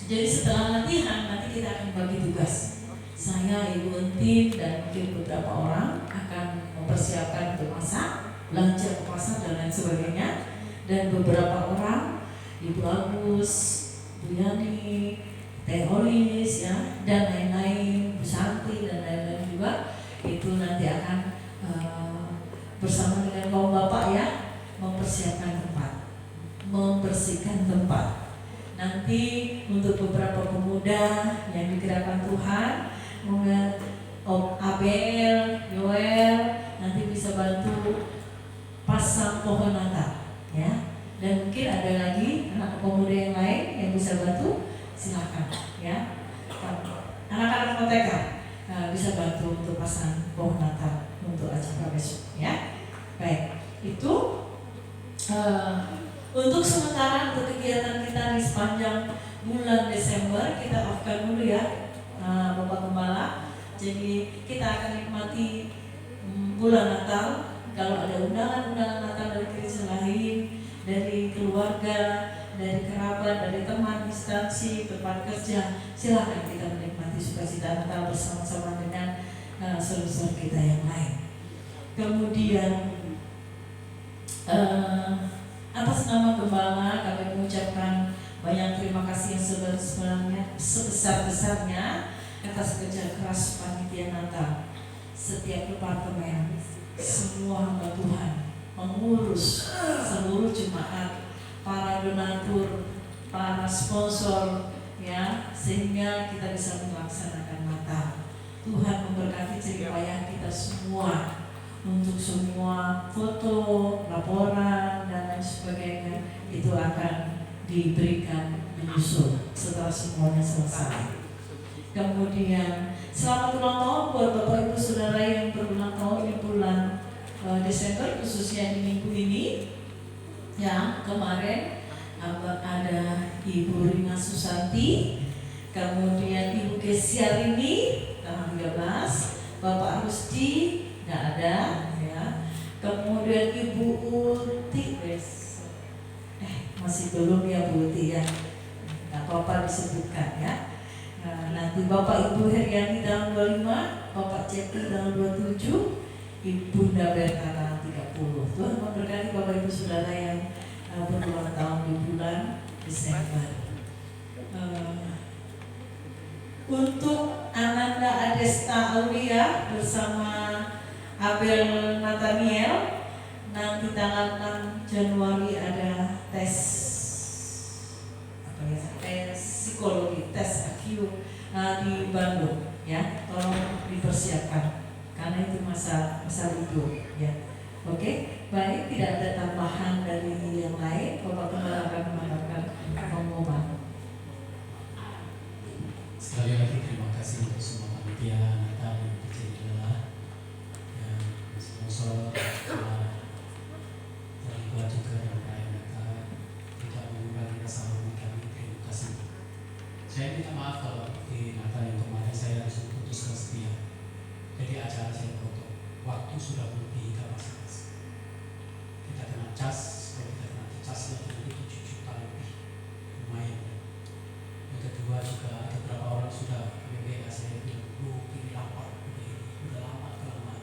jadi setelah latihan nanti kita akan bagi tugas. Saya, Ibu Entin dan mungkin beberapa orang akan mempersiapkan untuk masak, belanja ke pasar dan lain sebagainya. Dan beberapa orang, Ibu Agus, Bu Yani, Teh Olis, ya, dan lain-lain, Bu Santi dan lain-lain juga, itu nanti akan bersama dengan kaum bapak ya mempersiapkan tempat, membersihkan tempat. Nanti untuk beberapa pemuda yang digerakkan Tuhan, Abel, Yoel, nanti bisa bantu pasang pohon Natal, ya. Dan mungkin ada lagi anak pemuda yang lain yang bisa bantu, silakan, ya. Anak-anak koteka bisa bantu untuk pasang pohon Natal untuk acara besok, ya. Baik, itu untuk sementara untuk kegiatan kita di sepanjang bulan Desember kita off-kan dulu ya, Bapak Gembala. Jadi kita akan nikmati bulan Natal. Kalau ada undangan-undangan Natal dari gereja lain, dari keluarga, dari kerabat, dari teman, instansi, tempat kerja, silakan kita menikmati sukacita Natal bersama-sama dengan saudara-saudara kita yang lain. Kemudian atas nama Gembala kami mengucapkan banyak terima kasih yang sebesar-besarnya atas kerja keras panitia Natal, setiap departemen, semua hamba Tuhan, mengurus seluruh jemaat, para donatur, para sponsor, ya, sehingga kita bisa melaksanakan Natal. Tuhan memberkati jerih payah kita semua. Untuk semua foto, laporan dan lain sebagainya itu akan diberikan menyusul setelah semuanya selesai. Kemudian selamat ulang tahun buat Bapak Ibu Saudara yang berulang tahun di bulan Desember, khususnya di minggu ini. Ya, kemarin ada Ibu Rina Susanti, kemudian Ibu Kesia Rini, tanggal 13, Bapak Rusdi nggak ada ya. Kemudian Ibu Uti masih belum ya Bu Uti ya, nggak apa-apa disebutkan ya. Nah, nanti Bapak Ibu Heriani tanggal 25, Bapak Cepi tanggal 27, Ibunda Berta tanggal 30. Tuhan memberkati Bapak Ibu Saudara yang berulang tahun di bulan Desember. Untuk Ananda Adesta Aulia bersama Abel Nathaniel, nanti tanggal 6 Januari ada tes psikologi, tes IQ di Bandung ya, tolong dipersiapkan karena itu masa libur ya. Oke, baik, tidak ada tambahan dari yang lain. Bapak Kepala akan mengatakan pengumuman. Sekali lagi terima kasih untuk semua panitia Natal yang terjadi lelah dan sponsor terlibat juga dalam perayaan Natal, tidak mengurangi rasa hormat kami. Terima kasih. Saya minta maaf kalau di Natal yang kemarin saya harus memutuskan setia. Jadi acara saya potong. Waktu sudah melebihi kapasitas. Kita kena cas, kalau kita kena cas lagi itu 7 juta lebih, lumayan. Yang kedua juga ada beberapa orang sudah WA saya bilang, ini lapar, udah lama kelamaan.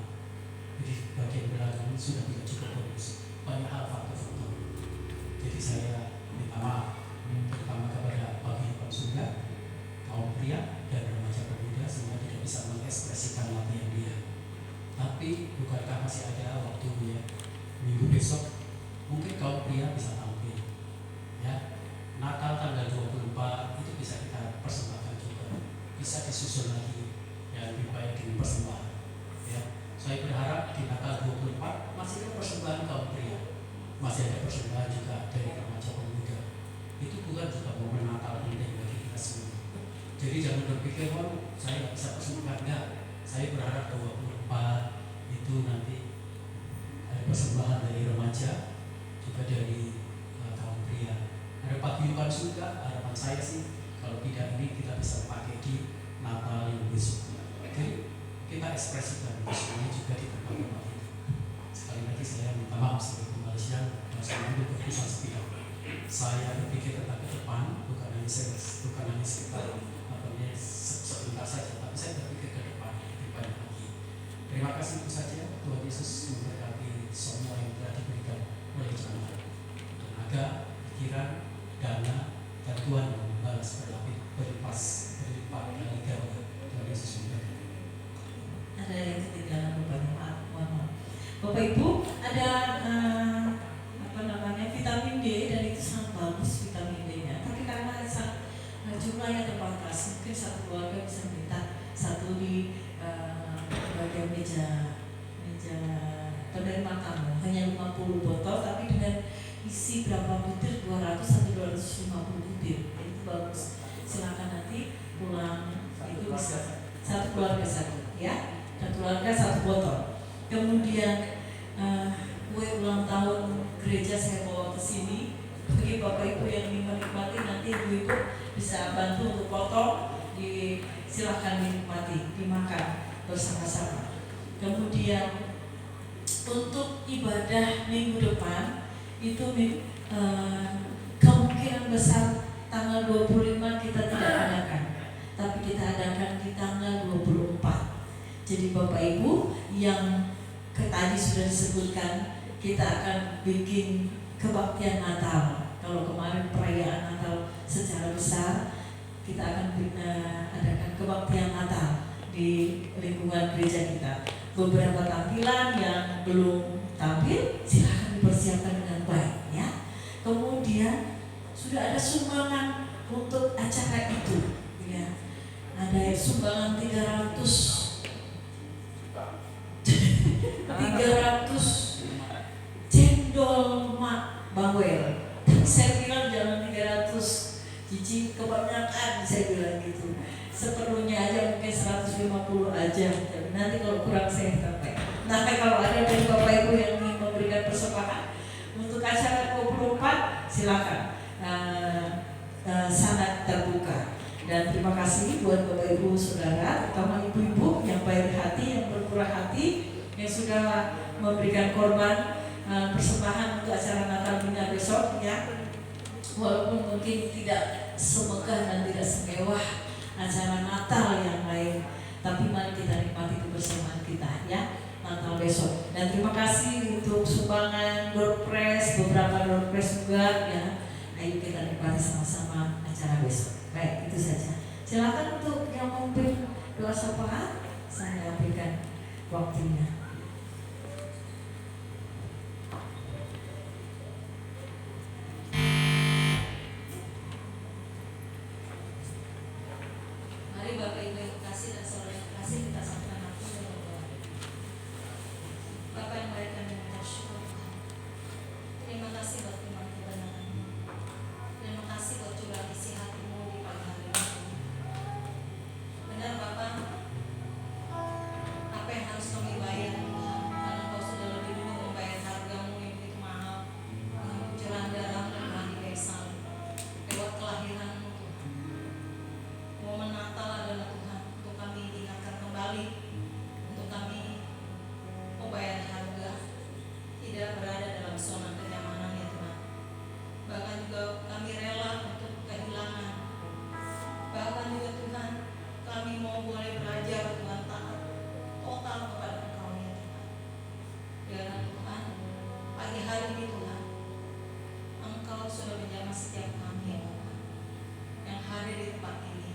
Jadi bagian belakang sudah tidak cukup bagus, banyak hal faktor-faktor. Jadi saya minta maaf, terutama kepada pagi-pagi surga, kaum pria dan remaja pemuda semua tidak bisa mengekspresikan latihan dia. Tapi bukankah masih ada waktunya minggu besok mungkin kaum pria bisa tampil ya. Natal tanggal 24 itu bisa kita persembahkan juga, bisa disusun lagi yang lebih baik dengan persembahan ya. Saya berharap di Natal 24 masih ada persembahan kaum pria, masih ada persembahan juga dari remaja pemuda. Itu bukan juga momen Natal penting bagi kita semua. Jadi jangan berpikir, saya nggak bisa persembahkan, enggak. Saya berharap 24 itu nanti ada persembahan dari remaja, juga dari kaum pria. Ada paguyuban surga, harapan saya sih kalau tidak ini kita bisa pakai di Natal yang besok. Oke, kita ekspresikan semuanya juga di tempat itu. Sekali lagi saya minta maaf sebagai Malaysia harus mengambil keputusan sepihak. Saya berpikir tentang ke depan, bukan hanya sekitar sebentar saja, tapi saya berpikir ke depan lebih banyak lagi. Terima kasih itu saja. Tuhan Yesus memberkati semua yang telah diberikan oleh jemaat, tenaga, pikiran, dana, dan Tuhan yang membalas berlipat kali ganda. Tuhan Yesus memberkati. Ada yang ketinggalan Bapak, mohon maaf. Bapak Ibu, ada vitamin D dan itu sangat bagus vitamin D-nya. Tapi karena jumlahnya terbatas, mungkin satu keluarga bisa minta satu di bagian meja penerima tamu, hanya 50 botol, tapi dengan isi berapa butir, 200 sampai 250 butir. Itu bagus. Silakan nanti pulang itu bisa satu keluarga satu, ya. Satu keluarga satu botol. Kemudian kue ulang tahun gereja saya bawa ke sini. Bagi Bapak Ibu yang ingin menikmati, nanti Ibu-ibu bisa bantu untuk potong. Silakan dinikmati, dimakan bersama-sama. Kemudian untuk ibadah minggu depan itu kemungkinan besar tanggal 25 kita tidak adakan, tapi kita adakan di tanggal 24. Jadi Bapak Ibu yang tadi sudah disebutkan, kita akan bikin kebaktian Natal. Kalau kemarin perayaan Natal secara besar, kita akan adakan kebaktian Natal di lingkungan gereja kita. Beberapa tampilan yang belum tampil silahkan dipersiapkan dengan baik ya. Kemudian sudah ada sumbangan untuk acara itu ya. Ada sumbangan 300 cendol mak bawel. Tapi saya bilang jangan 300 cici, kebanyakan saya bilang gitu. Seperlunya aja, mungkin 150 aja. Tapi nanti kalau kurang saya sampai. Nah, kalau ada dari Bapak Ibu yang ingin memberikan persembahan untuk acara 24, silakan. Sangat terbuka. Dan terima kasih buat Bapak Ibu Saudara, terutama ibu-ibu yang baik hati, yang bermurah hati, yang sudah memberikan korban persembahan untuk acara Natal Bina besok ya. Walaupun mungkin tidak semegah dan tidak semewah acara Natal yang lain, tapi mari kita nikmati kebersamaan kita ya Natal besok. Dan terima kasih untuk sumbangan door prize, beberapa door prize juga ya. Ayo kita nikmati sama-sama acara besok. Baik, itu saja. Silakan untuk yang memimpin doa syafaat, saya berikan waktunya. Mari Bapak Ibu yang kasih dan saudara yang kasih, kita sambutkan aku dalam doa. Bapak yang baik dan yang syukur, terima kasih buat firman kebenaran. Terima kasih buat curah isi hatimu di pagi hari ini. Benar Bapak, apa yang harus kami bayar Tuhan, karena Kau sudah lebih dulu membayar hargamu yang begitu mahal, dengan pencurahan darah dan kayu kayu salib, lewat kelahiranmu Tuhan. Momen Natal adalah Tuhan untuk kami diingatkan kembali, untuk kami membayar harga, tidak berada dalam zona kenyamanan ya Tuhan. Bahkan juga kami rela untuk kehilangan. Bahkan juga Tuhan, kami mau boleh belajar Tuhan taat total kepada Engkau ya Tuhan. Biarlah Tuhan, pagi hari ini Tuhan, Engkau sudah menjamah setiap kami ya Tuhan, yang hadir di tempat ini.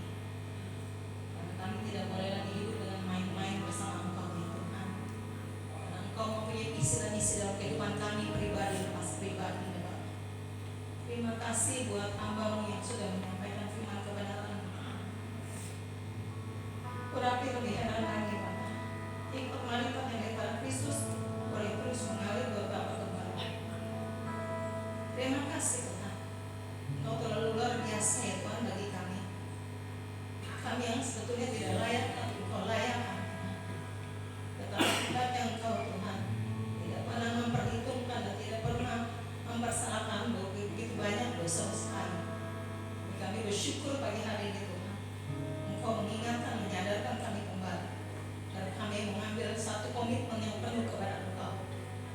Karena kami tidak boleh lagi hidup dengan main-main bersama Engkau ya Tuhan. Karena Engkau mempunyai visi dan misi dalam kehidupan kami pribadi lepas pribadi ya Bapak. Terima kasih buat hamba-Mu yang sudah menyampaikan firman kebenaran. Urapi lebih heran lagi Bapak. Ikut malikat yang daripada Kristus boleh terus mengalir buat Bapak kembali. Terima kasih Tuhan. Engkau terlalu luar biasa ya Tuhan bagi kami. Kami yang sebetulnya tidak layak, tapi Engkau layak. Tetapi berkat Engkau Tuhan tidak pernah memperhitungkan dan tidak pernah mempersalahkan begitu banyak dosa-dosa kami. Kami bersyukur pagi hari ini Tuhan, Engkau mengingatkan, menyadarkan kami kembali, dan kami mengambil satu komitmen yang penuh kepada Engkau,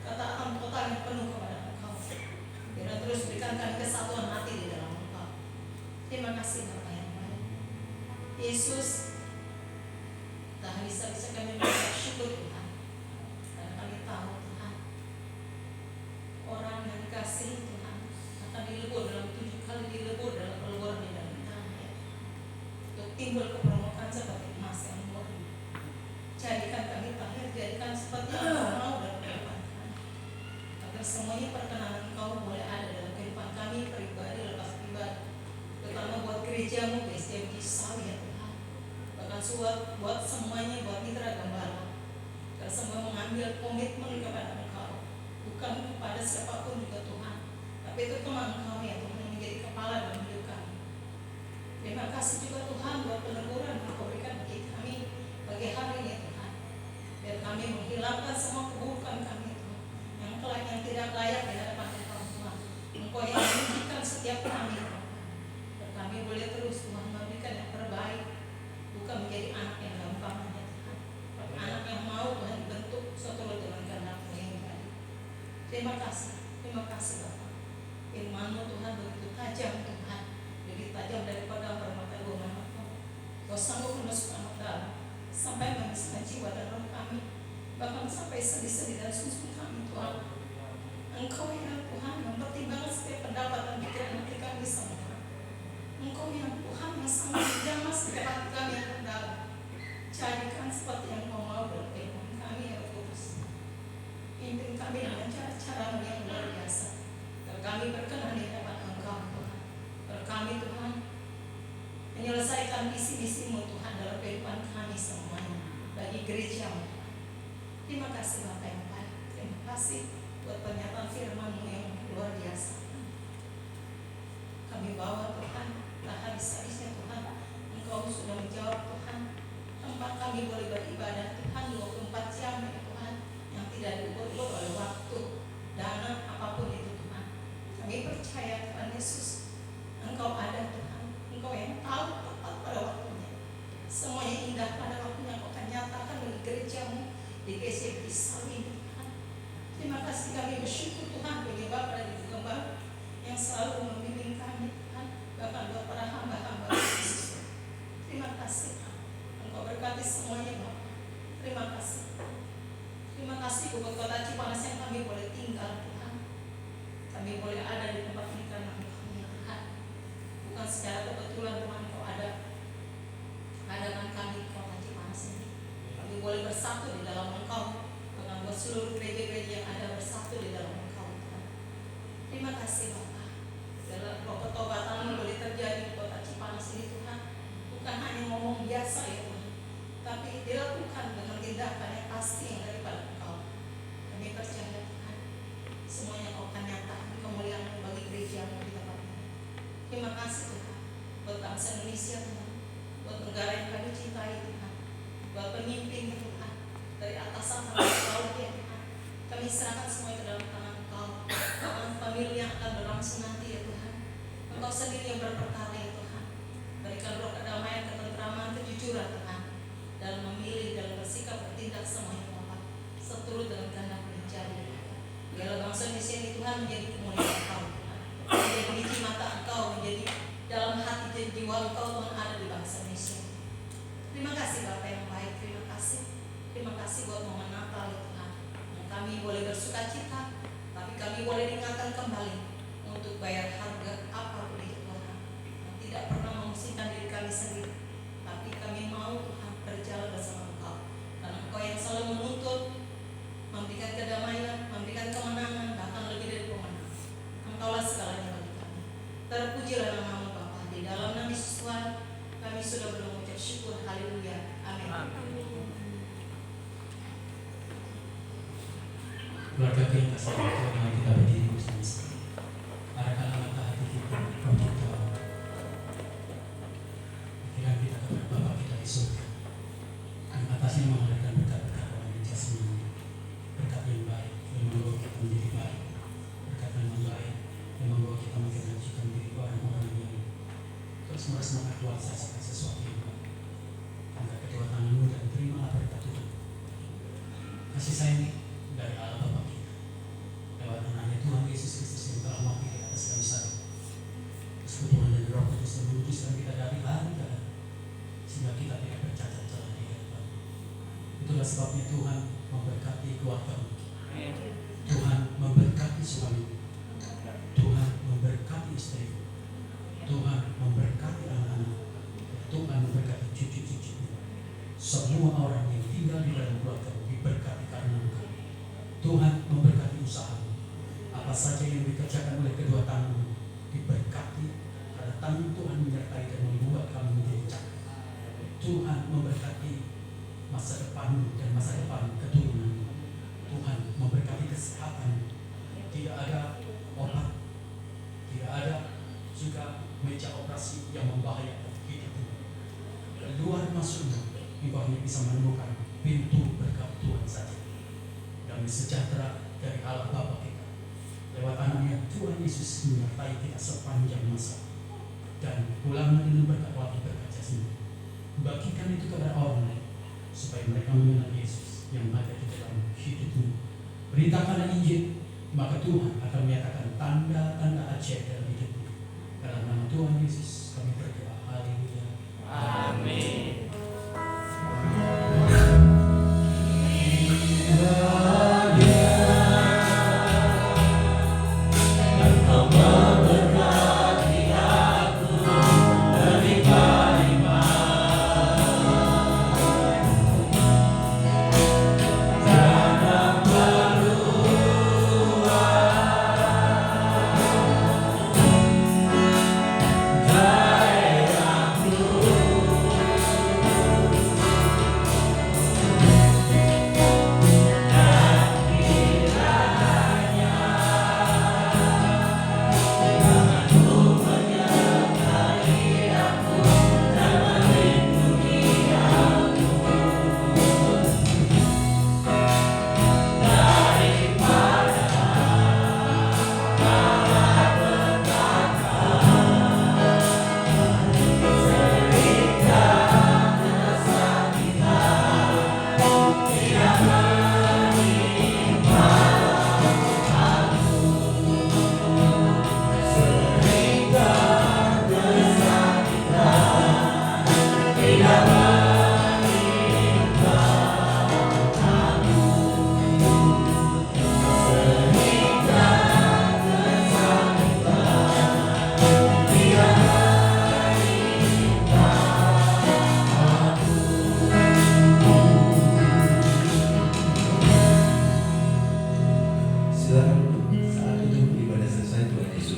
katakan total yang penuh kepada Engkau. Biar terus berikan kami kesatuan hati di dalam Engkau. Terima kasih Bapak yang baik. Yesus, tak bisa kami mengucap syukur Tuhan, karena kami tahu Tuhan, orang yang dikasihi Tuhan akan dilebur dalam 7 kali dilebur dalam keluar di dalam tanah, untuk timbul kepermukaan seperti emas yang murni. Jadikan kami tahir, jadikan seperti yang Kau mau dalam kehidupan kami, agar semuanya perkenanan Kau boleh ada dalam kehidupan kami pribadi lepas pribadi, terutama buat gerejamu SDM Kisau ya Tuhan. Bahkan buat semuanya, buat mitra gembala, agar semua mengambil komitmen kepada Engkau, bukan kepada siapapun juga Tuhan, tapi itu cuma Engkau ya Tuhan yang menjadi kepala dalam hidup kami. Terima kasih juga Tuhan buat peneguran yang Kau berikan bagi kami pagi hari ini Tuhan, biar kami menghilangkan semua keburukan kami Tuhan, yang tidak layak di hadapan Engkau Tuhan. Engkau yang menunjukkan setiap kami Tuhan, dan kami boleh terus Tuhan memberikan yang terbaik, bukan menjadi anak yang gampang ya Tuhan, tapi anak yang mau Tuhan dibentuk seturut dengan kehendak-Mu yang baik. Terima kasih Bapak. Firman-Mu Tuhan begitu tajam Tuhan, lebih tajam daripada permata guna Engkau. Kau sanggup menusuk amat dalam, sampai memisahkan jiwa dan roh kami, bahkan sampai sendi-sendi dan susu kami Tuhan. Engkau yang Tuhan mempertimbangkan setiap pendapat dan pikiran hati kami semua. Engkau yang Tuhan yang sangat menjamah setiap hati kami yang terdalam. Jadikan seperti yang Kau mau dalam kehidupan kami ya Kudus. Pimpin kami dengan cara-Cara-Mu yang luar biasa, agar kami berkenan di hadapan Engkau Tuhan. Agar kami Tuhan menyelesaikan visi-misi-Mu Tuhan dalam kehidupan kami semuanya, bagi gereja-Mu. Terima kasih Bapak yang baik. Terima kasih buat pernyataan firman-Mu yang luar biasa. Kami bawa Tuhan, tak habis-habisnya Tuhan, Engkau sudah menjawab Tuhan. Tempat kami boleh beribadah Tuhan 24 jam ya Tuhan, yang tidak diukur oleh waktu, dana, apapun itu Tuhan. Kami percaya Tuhan Yesus, Engkau ada Tuhan, Engkau yang tahu tepat pada memberkati semuanya Bapak. Terima kasih. Terima kasih buat kota Cipanas yang kami boleh tinggal Tuhan. Kami boleh ada di tempat ini karena Engkau ya Tuhan. Bukan secara kebetulan Tuhan Engkau ada dengan kami di kota Cipanas ini. Kami boleh bersatu di dalam Engkau dengan buat seluruh gereja-gereja yang ada bersatu di dalam Engkau Tuhan. Terima kasih Bapak. Dalam roh ketobatan boleh terjadi di kota Cipanas ini Tuhan. Bukan hanya ngomong biasa ya Tuhan, tapi dilakukan dengan tindakan yang pasti yang daripada Engkau. Kami percaya Tuhan, semuanya Kau akan nyatakan kemuliaan bagi gereja-Mu di tempat ini. Terima kasih Tuhan buat bangsa Indonesia Tuhan, buat negara yang kami cintai Tuhan, buat pemimpin Tuhan, dari atasan sampai ke bawah ya Tuhan. Kami serahkan semuanya ke dalam tangan Engkau. Tangan pemilu yang akan berlangsung nanti ya Tuhan. Engkau sendiri yang berperkara ya Tuhan. Berikan roh kedamaian, ketentraman, kejujuran Tuhan dalam memilih, dalam bersikap, bertindak semuanya Bapak seturut dengan kehendak yang jadi. Biarlah bangsa Indonesia ini Tuhan menjadi kemuliaan Engkau Tuhan, menjadi biji mata Engkau, menjadi dalam hati dan jiwa Engkau Tuhan ada di bangsa Indonesia. Terima kasih Bapak yang baik, terima kasih. Terima kasih buat momen Natal ya Tuhan, yang kami boleh bersuka cita, tapi kami boleh diingatkan kembali untuk bayar harga apapun itu Tuhan, yang tidak pernah memusingkan diri kami sendiri, tapi kami mau Tuhan berjalan bersama Engkau, karena Engkau yang selalu menuntut, memberikan kedamaian, memberikan kemenangan, bahkan lebih dari pemenang. Engkaulah segalanya bagi kami. Terpujilah nama-Mu Bapa. Di dalam nama Yesus Tuhan kami sudah mengucap syukur. Haleluya. Amin. Keluarga yang kasih Tuhan, mari kita berdiri bersama-sama. Arahkan mata hati kita, roh kita, pikiran kita kepada Bapa kita di surga. Yang atasnya mengadakan berkat-berkat yang jasmani, berkat yang baik yang membawa kita menjadi baik, berkat yang baik yang membawa kita mengenalkan diri orang-orang yang terus merasa kuasa segala sesuatu yang baik. Angkat kedua tanganmu dan terimalah berkat Tuhan. Kasih sayang dari Allah Bapa kita lewat anaknya Tuhan Yesus Kristus yang telah mati di atas kayu salib. Persekutuan dan Roh Kudus yang melukiskan kita dari hari ke hari sehingga kita tidak bercacat celah di hadapan. Itulah sebabnya Tuhan memberkati keluargamu, Tuhan memberkati suami, Tuhan memberkati istri, Tuhan memberkati anak-anak, Tuhan memberkati cucu-cucu. Semua orang yang tinggal di dalam keluargamu diberkati karena Engkau. Tuhan memberkati usahamu. Apa saja yang dikerjakan oleh kedua tanganmu diberkati karena tangan Tuhan menyertai dan membuat kamu menjadi cakap. Tuhan memberkati masa depanmu dan masa depan keturunanmu. Tuhan memberkati kesehatan. Tidak ada obat, tidak ada juga meja operasi yang membahayakan hidupmu. Keluar masukmu, engkau hanya bisa menemukan pintu berkat Tuhan saja. Damai sejahtera dari Allah Bapa kita lewat anaknya Tuhan Yesus menyertai kita sepanjang masa, dan pulang dengan berkat waktu berkat jasmani. Bagikan itu kepada orang lain supaya mereka mengenal Yesus yang ada di dalam hidupmu. Beritakanlah Injil, maka Tuhan akan menyatakan tanda-tanda ajaib dalam hidupmu. Dalam nama Tuhan Yesus kami berdoa.